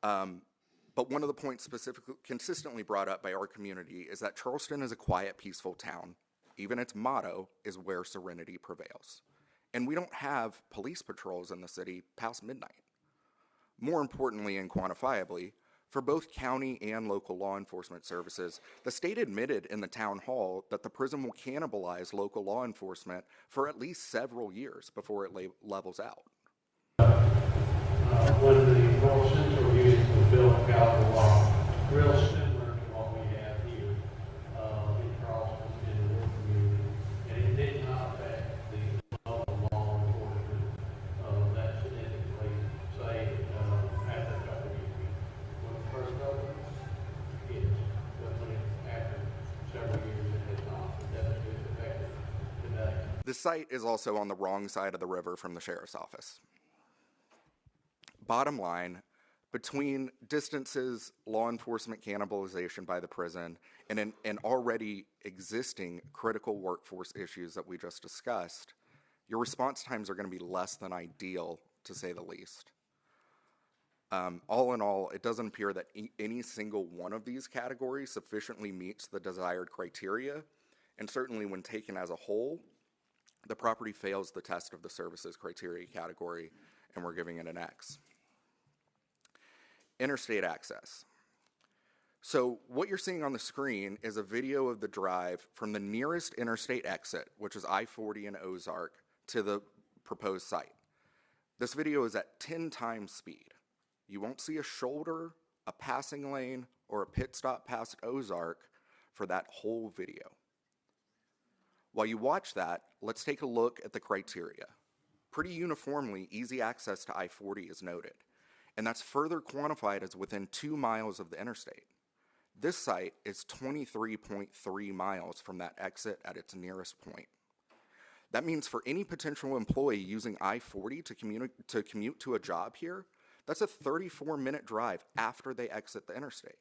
But one of the points specifically consistently brought up by our community is that Charleston is a quiet, peaceful town. Even its motto is where serenity prevails. And we don't have police patrols in the city past midnight. More importantly and quantifiably, for both county and local law enforcement services, the state admitted in the town hall that the prison will cannibalize local law enforcement for at least several years before it levels out. When the North Central unit was built in Galvin, real similar to what we have here in Charleston in the Wood community, and it did not affect the local law enforcement that significantly, say, after a couple of years. When it first opened, yes, but after several years, it has not. It doesn't get affected today. The site is also on the wrong side of the river from the sheriff's office. Bottom line, between distances, law enforcement cannibalization by the prison, and an already existing critical workforce issues that we just discussed, your response times are going to be less than ideal, to say the least. All in all, it doesn't appear that any single one of these categories sufficiently meets the desired criteria, and certainly when taken as a whole, the property fails the test of the services criteria category, and we're giving it an X. Interstate access. So what you're seeing on the screen is a video of the drive from the nearest interstate exit, which is I-40 in Ozark, to the proposed site. This video is at 10 times speed. You won't see a shoulder, a passing lane, or a pit stop past Ozark for that whole video. While you watch that, let's take a look at the criteria. Pretty uniformly, easy access to I-40 is noted, and that's further quantified as within 2 miles of the interstate. This site is 23.3 miles from that exit at its nearest point. That means for any potential employee using I-40 to commute to a job here, that's a 34-minute drive after they exit the interstate.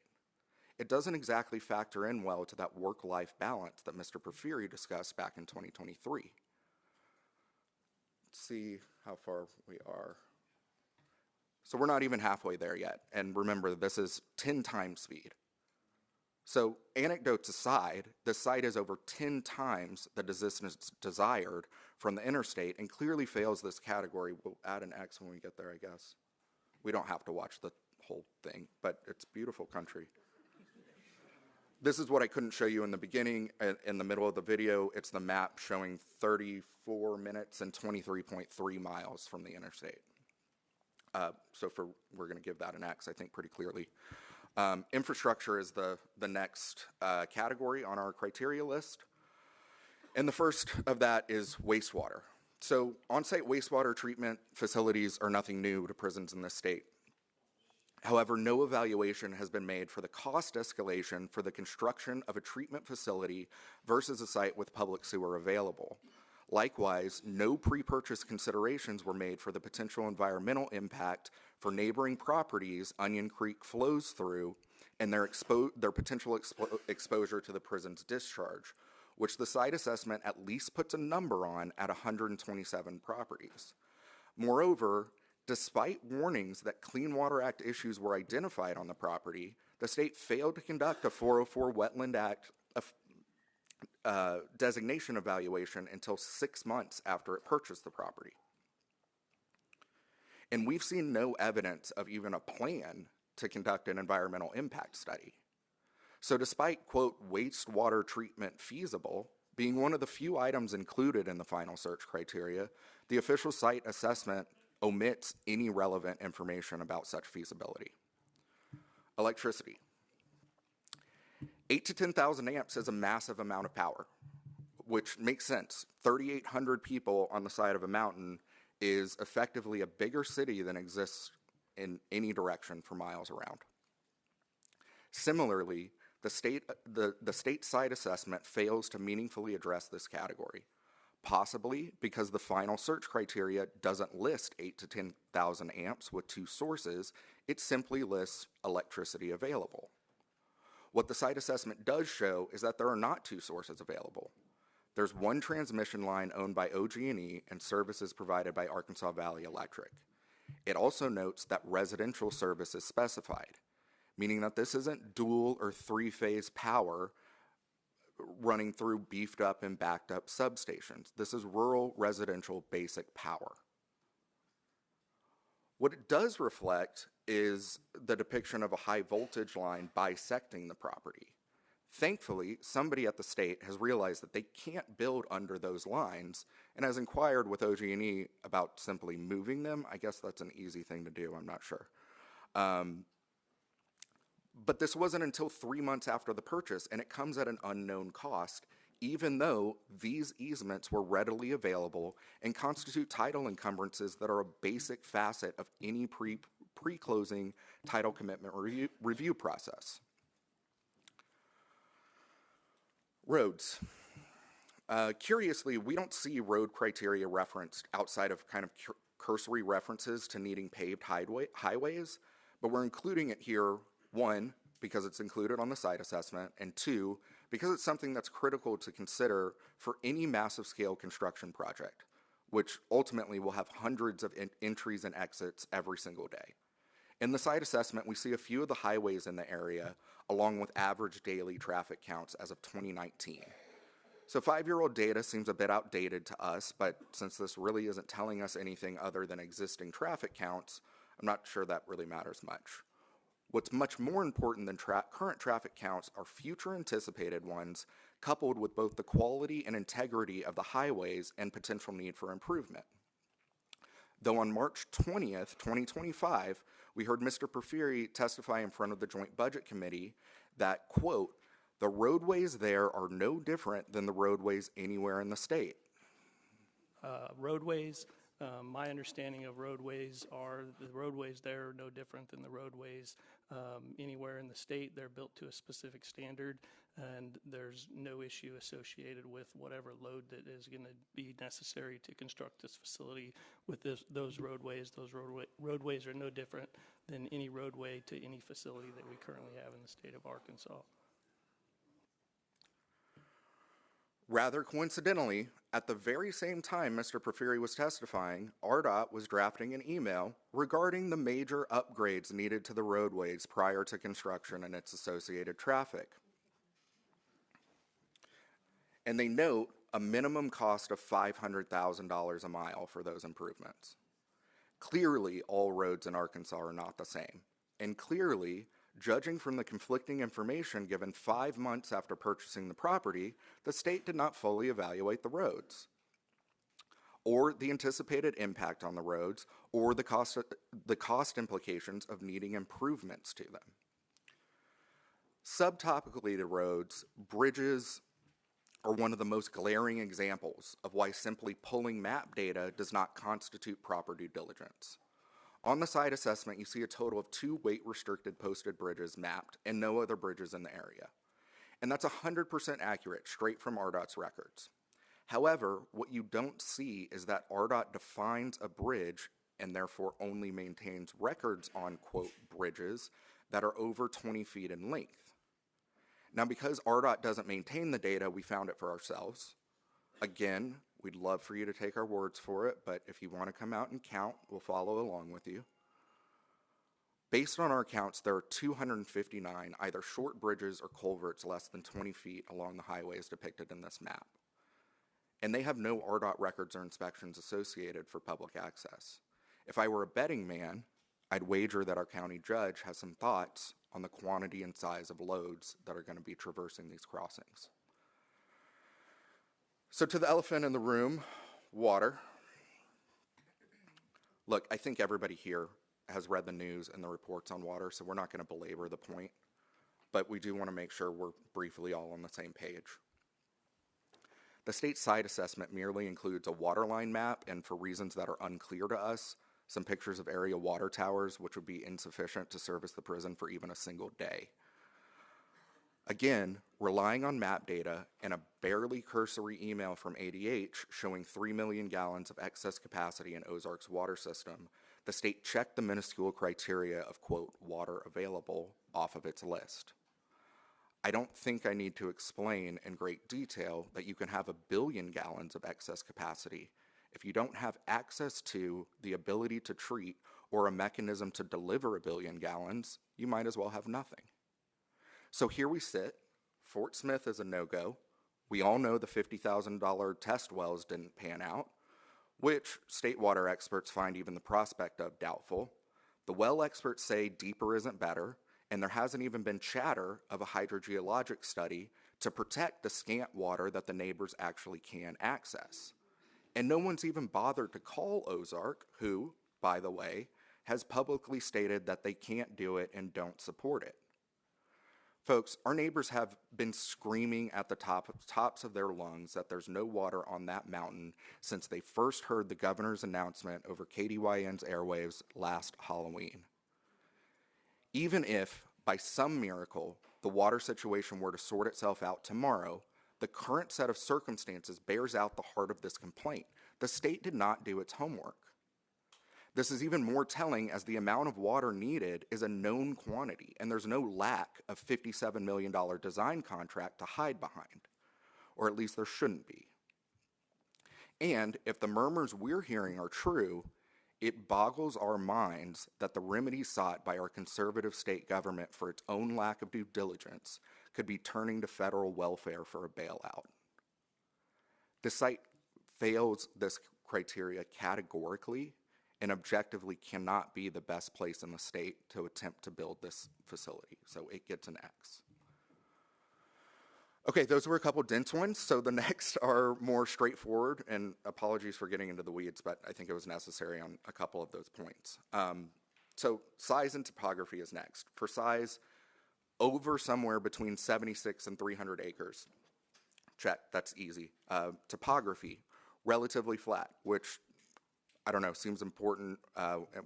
It doesn't exactly factor in well to that work-life balance that Mr. Porfiry discussed back in 2023. Let's see how far we are. So we're not even halfway there yet. And remember, this is 10 times speed. So anecdotes aside, the site is over 10 times the distance desired from the interstate and clearly fails this category. We'll add an X when we get there, I guess. We don't have to watch the whole thing, but it's beautiful country. This is what I couldn't show you in the beginning. In the middle of the video, it's the map showing 34 minutes and 23.3 miles from the interstate. We're going to give that an X, I think, pretty clearly. Infrastructure is the next category on our criteria list. And the first of that is wastewater. So on-site wastewater treatment facilities are nothing new to prisons in this state. However, no evaluation has been made for the cost escalation for the construction of a treatment facility versus a site with public sewer available. Likewise, no pre-purchase considerations were made for the potential environmental impact for neighboring properties Onion Creek flows through and their potential exposure to the prison's discharge, which the site assessment at least puts a number on at 127 properties. Moreover, despite warnings that Clean Water Act issues were identified on the property, the state failed to conduct a 404 Wetland Act designation evaluation until 6 months after it purchased the property. And we've seen no evidence of even a plan to conduct an environmental impact study. So despite, quote, wastewater treatment feasible being one of the few items included in the final search criteria, the official site assessment omits any relevant information about such feasibility. Electricity. 8 to 10,000 amps is a massive amount of power, which makes sense. 3,800 people on the side of a mountain is effectively a bigger city than exists in any direction for miles around. Similarly, the state site assessment fails to meaningfully address this category, possibly because the final search criteria doesn't list 8 to 10,000 amps with 2 sources, it simply lists electricity available. What the site assessment does show is that there are not 2 sources available. There's one transmission line owned by OG&E and services provided by Arkansas Valley Electric. It also notes that residential service is specified, meaning that this isn't dual or three-phase power running through beefed up and backed up substations. This is rural residential basic power. What it does reflect is the depiction of a high voltage line bisecting the property. Thankfully, somebody at the state has realized that they can't build under those lines and has inquired with OG&E about simply moving them. I guess that's an easy thing to do, I'm not sure. But this wasn't until 3 months after the purchase, and it comes at an unknown cost, even though these easements were readily available and constitute title encumbrances that are a basic facet of any pre-closing title commitment review process. Roads. Curiously, we don't see road criteria referenced outside of kind of cursory references to needing paved highways, but we're including it here, one, because it's included on the site assessment, and two, because it's something that's critical to consider for any massive scale construction project, which ultimately will have hundreds of entries and exits every single day. In the site assessment, we see a few of the highways in the area, along with average daily traffic counts as of 2019. So 5-year-old data seems a bit outdated to us, but since this really isn't telling us anything other than existing traffic counts, I'm not sure that really matters much. What's much more important than current traffic counts are future anticipated ones, coupled with both the quality and integrity of the highways and potential need for improvement. Though on March 20th, 2025, we heard Mr. Porphyry testify in front of the Joint Budget Committee that, quote, "The roadways there are no different than the roadways anywhere in the state." Roadways, my understanding of roadways are the roadways there are no different than the roadways anywhere in the state. They're built to a specific standard, and there's no issue associated with whatever load that is going to be necessary to construct this facility with those roadways. Those roadways are no different than any roadway to any facility that we currently have in the state of Arkansas. Rather coincidentally, at the very same time Mr. Porphyry was testifying, RDOT was drafting an email regarding the major upgrades needed to the roadways prior to construction and its associated traffic. And they note a minimum cost of $500,000 a mile for those improvements. Clearly, all roads in Arkansas are not the same. And clearly, judging from the conflicting information given 5 months after purchasing the property, the state did not fully evaluate the roads, or the anticipated impact on the roads, or the cost implications of needing improvements to them. Subtopically to roads, bridges are one of the most glaring examples of why simply pulling map data does not constitute proper due diligence. On the site assessment, you see a total of 2 weight-restricted posted bridges mapped and no other bridges in the area. And that's 100% accurate, straight from RDOT's records. However, what you don't see is that RDOT defines a bridge and therefore only maintains records on, quote, bridges that are over 20 feet in length. Now, because RDOT doesn't maintain the data, we found it for ourselves. Again, we'd love for you to take our words for it, but if you want to come out and count, we'll follow along with you. Based on our counts, there are 259 either short bridges or culverts less than 20 feet along the highways depicted in this map. And they have no RDOT records or inspections associated for public access. If I were a betting man, I'd wager that our county judge has some thoughts on the quantity and size of loads that are going to be traversing these crossings. So to the elephant in the room, water. Look, I think everybody here has read the news and the reports on water, so we're not going to belabor the point, but we do want to make sure we're briefly all on the same page. The state site assessment merely includes a water line map, and for reasons that are unclear to us, some pictures of area water towers, which would be insufficient to service the prison for even a single day. Again, relying on map data and a barely cursory email from ADH showing 3 million gallons of excess capacity in Ozark's water system, the state checked the minuscule criteria of, quote, water available off of its list. I don't think I need to explain in great detail that you can have 1 billion gallons of excess capacity. If you don't have access to the ability to treat or a mechanism to deliver 1 billion gallons, you might as well have nothing. So here we sit. Fort Smith is a no-go. We all know the $50,000 test wells didn't pan out, which state water experts find even the prospect of doubtful. The well experts say deeper isn't better, and there hasn't even been chatter of a hydrogeologic study to protect the scant water that the neighbors actually can access. And no one's even bothered to call Ozark, who, by the way, has publicly stated that they can't do it and don't support it. Folks, our neighbors have been screaming at the tops of their lungs that there's no water on that mountain since they first heard the governor's announcement over KDYN's airwaves last Halloween. Even if, by some miracle, the water situation were to sort itself out tomorrow, the current set of circumstances bears out the heart of this complaint. The state did not do its homework. This is even more telling as the amount of water needed is a known quantity, and there's no lack of $57 million design contract to hide behind, or at least there shouldn't be. And if the murmurs we're hearing are true, it boggles our minds that the remedy sought by our conservative state government for its own lack of due diligence could be turning to federal welfare for a bailout. The site fails this criteria categorically and objectively cannot be the best place in the state to attempt to build this facility, so it gets an X. Okay, those were a couple dense ones, so the next are more straightforward, and apologies for getting into the weeds, but I think it was necessary on a couple of those points. So size and topography is next. For size, over somewhere between 76 and 300 acres. Check, that's easy. Topography, relatively flat, which, I don't know, seems important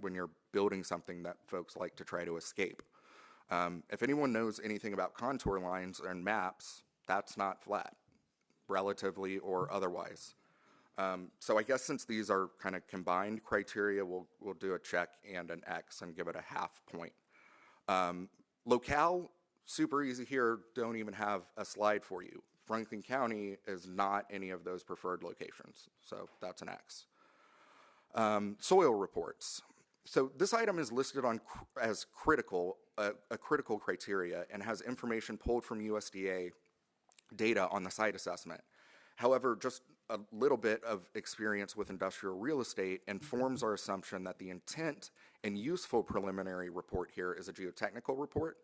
when you're building something that folks like to try to escape. If anyone knows anything about contour lines and maps, that's not flat, relatively or otherwise. So I guess since these are kind of combined criteria, we'll do a check and an X and give it a half point. Locale, super easy here, don't even have a slide for you. Franklin County is not any of those preferred locations, so that's an X. Soil reports. So this item is listed on as critical, a critical criteria, and has information pulled from USDA data on the site assessment. However, just a little bit of experience with industrial real estate informs our assumption that the intent and useful preliminary report here is a geotechnical report.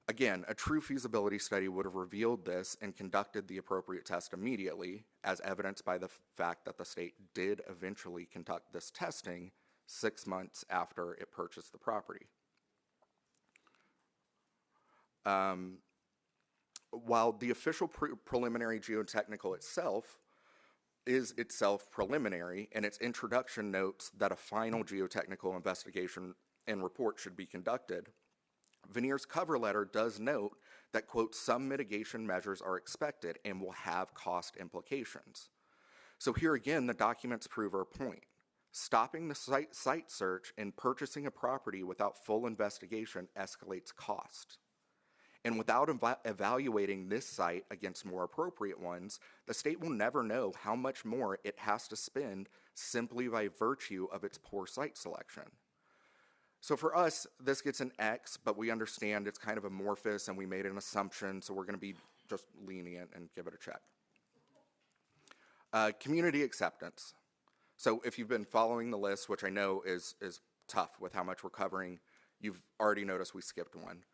Again, a true feasibility study would have revealed this and conducted the appropriate test immediately, as evidenced by the fact that the state did eventually conduct this testing 6 months after it purchased the property. While the official preliminary geotechnical itself is itself preliminary, and its introduction notes that a final geotechnical investigation and report should be conducted, Veneer's cover letter does note that, quote, some mitigation measures are expected and will have cost implications. So here again, the documents prove our point. Stopping the site search and purchasing a property without full investigation escalates cost. And without evaluating this site against more appropriate ones, the state will never know how much more it has to spend simply by virtue of its poor site selection. So for us, this gets an X, but we understand it's kind of amorphous and we made an assumption, so we're going to be just lenient and give it a check. Community acceptance. So if you've been following the list, which I know is tough with how much we're covering, you've already noticed we skipped one.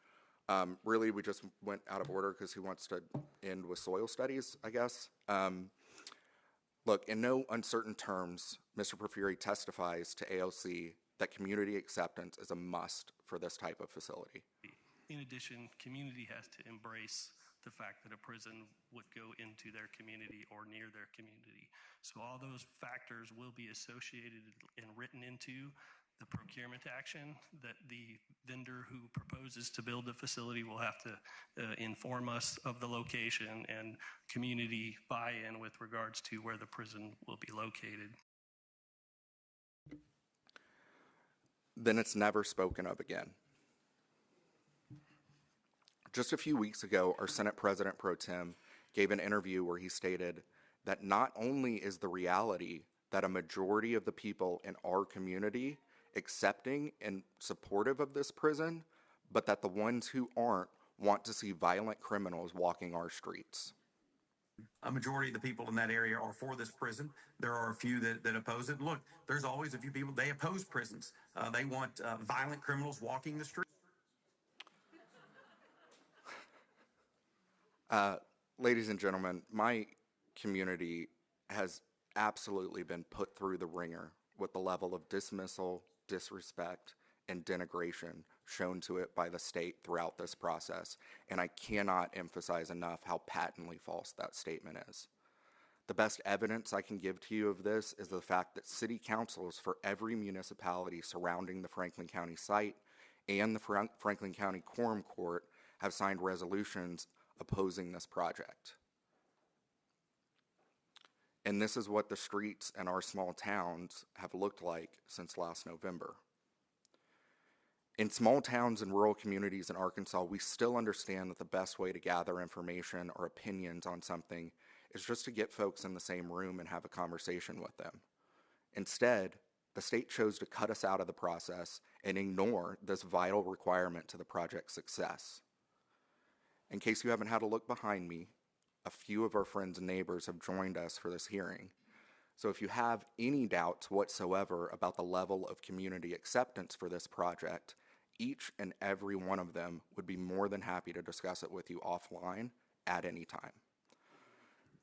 Really, we just went out of order because who wants to end with soil studies, I guess? Look, in no uncertain terms, Mr. Porfiry testifies to AOC that community acceptance is a must for this type of facility. In addition, community has to embrace the fact that a prison would go into their community or near their community. So all those factors will be associated and written into the procurement action that the vendor who proposes to build the facility will have to inform us of the location and community buy-in with regards to where the prison will be located. Then it's never spoken of again. Just a few weeks ago, our Senate President Pro Tem gave an interview where he stated that not only is the reality that a majority of the people in our community accepting and supportive of this prison, but that the ones who aren't want to see violent criminals walking our streets. A majority of the people in that area are for this prison. There are a few that oppose it. Look, there's always a few people, they oppose prisons. They want violent criminals walking the street. Ladies and gentlemen, my community has absolutely been put through the ringer with the level of dismissal, disrespect, and denigration shown to it by the state throughout this process, and I cannot emphasize enough how patently false that statement is. The best evidence I can give to you of this is the fact that city councils for every municipality surrounding the Franklin County site and the Franklin County Quorum Court have signed resolutions opposing this project. And this is what the streets in our small towns have looked like since last November. In small towns and rural communities in Arkansas, we still understand that the best way to gather information or opinions on something is just to get folks in the same room and have a conversation with them. Instead, the state chose to cut us out of the process and ignore this vital requirement to the project's success. In case you haven't had a look behind me, a few of our friends and neighbors have joined us for this hearing. So if you have any doubts whatsoever about the level of community acceptance for this project, each and every one of them would be more than happy to discuss it with you offline at any time.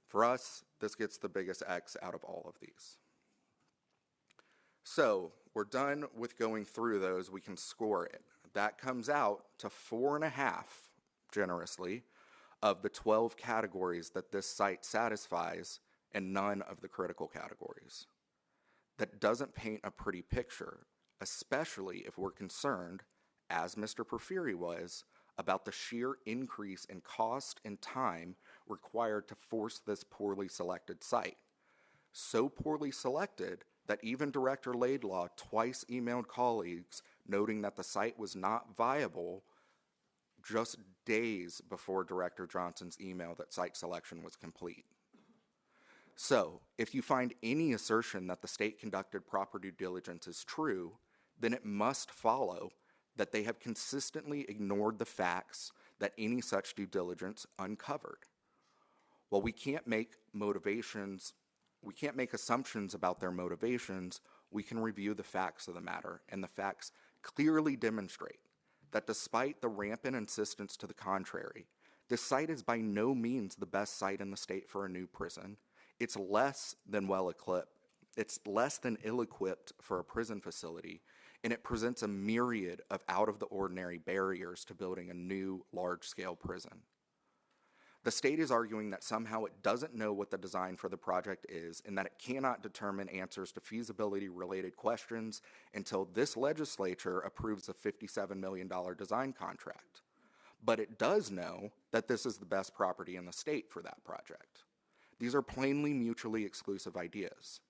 For us, this gets the biggest X out of all of these. So we're done with going through those. We can score it. That comes out to 4.5, generously, of the 12 categories that this site satisfies and none of the critical categories. That doesn't paint a pretty picture, especially if we're concerned, as Mr. Porphyry was, about the sheer increase in cost and time required to force this poorly selected site. So poorly selected that even Director Laidlaw twice emailed colleagues noting that the site was not viable just days before Director Johnson's email that site selection was complete. So, if you find any assertion that the state conducted proper due diligence is true, then it must follow that they have consistently ignored the facts that any such due diligence uncovered. While we can't make assumptions about their motivations, we can review the facts of the matter, and the facts clearly demonstrate that despite the rampant insistence to the contrary, this site is by no means the best site in the state for a new prison. It's less than ill-equipped for a prison facility, and it presents a myriad of out-of-the-ordinary barriers to building a new, large-scale prison. The state is arguing that somehow it doesn't know what the design for the project is and that it cannot determine answers to feasibility-related questions until this legislature approves a $57 million design contract. But it does know that this is the best property in the state for that project. These are plainly mutually exclusive ideas.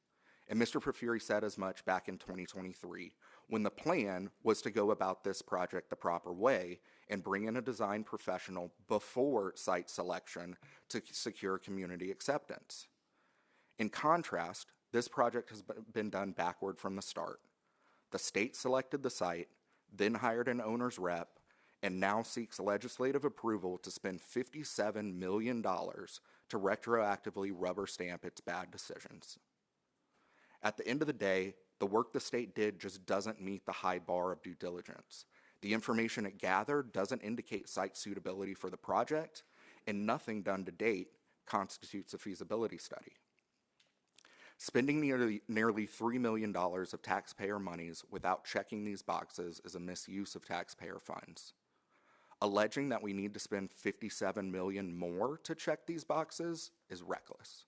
And Mr. Porphyry said as much back in 2023, when the plan was to go about this project the proper way and bring in a design professional before site selection to secure community acceptance. In contrast, this project has been done backward from the start. The state selected the site, then hired an owner's rep, and now seeks legislative approval to spend $57 million to retroactively rubber stamp its bad decisions. At the end of the day, the work the state did just doesn't meet the high bar of due diligence. The information it gathered doesn't indicate site suitability for the project, and nothing done to date constitutes a feasibility study. Spending nearly $3 million of taxpayer monies without checking these boxes is a misuse of taxpayer funds. Alleging that we need to spend $57 million more to check these boxes is reckless.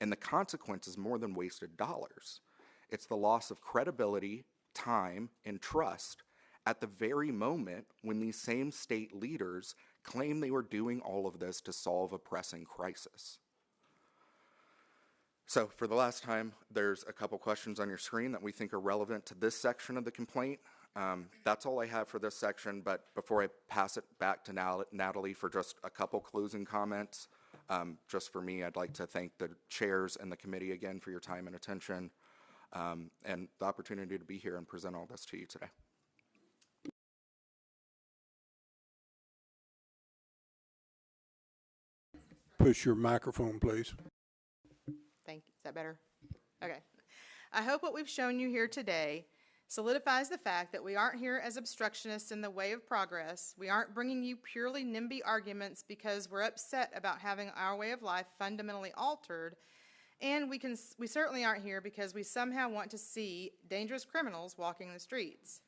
And the consequence is more than wasted dollars. It's the loss of credibility, time, and trust at the very moment when these same state leaders claim they were doing all of this to solve a pressing crisis. So, for the last time, there's a couple questions on your screen that we think are relevant to this section of the complaint. That's all I have for this section, but before I pass it back to Natalie for just a couple closing comments, just for me, I'd like to thank the chairs and the committee again for your time and attention, and the opportunity to be here and present all this to you today. Push your microphone, please. Thank you. Is that better? Okay. I hope what we've shown you here today solidifies the fact that we aren't here as obstructionists in the way of progress. We aren't bringing you purely NIMBY arguments because we're upset about having our way of life fundamentally altered. And we certainly aren't here because we somehow want to see dangerous criminals walking the streets.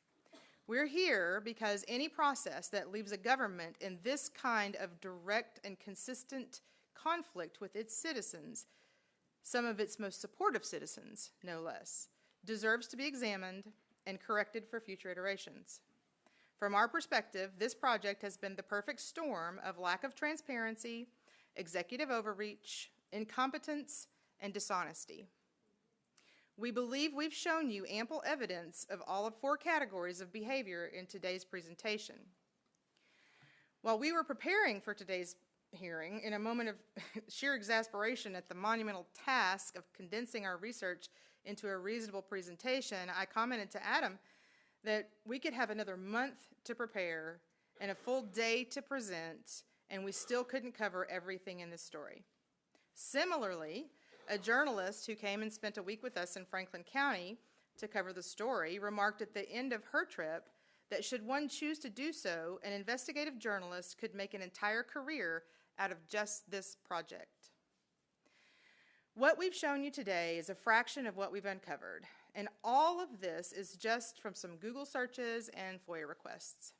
We're here because any process that leaves a government in this kind of direct and consistent conflict with its citizens, some of its most supportive citizens, no less, deserves to be examined and corrected for future iterations. From our perspective, this project has been the perfect storm of lack of transparency, executive overreach, incompetence, and dishonesty. We believe we've shown you ample evidence of all of 4 categories of behavior in today's presentation. While we were preparing for today's hearing, in a moment of sheer exasperation at the monumental task of condensing our research into a reasonable presentation, I commented to Adam that we could have another month to prepare and a full day to present, and we still couldn't cover everything in this story. Similarly, a journalist who came and spent a week with us in Franklin County to cover the story remarked at the end of her trip that should one choose to do so, an investigative journalist could make an entire career out of just this project. What we've shown you today is a fraction of what we've uncovered, and all of this is just from some Google searches and FOIA requests.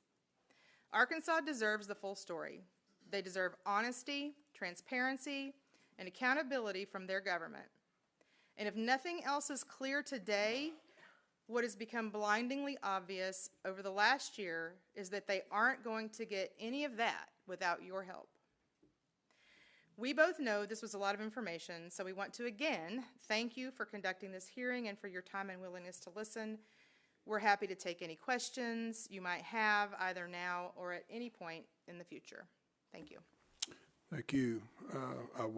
Arkansas deserves the full story. They deserve honesty, transparency, and accountability from their government. And if nothing else is clear today, what has become blindingly obvious over the last year is that they aren't going to get any of that without your help. We both know this was a lot of information, so we want to again thank you for conducting this hearing and for your time and willingness to listen. We're happy to take any questions you might have either now or at any point in the future. Thank you. Thank you. I will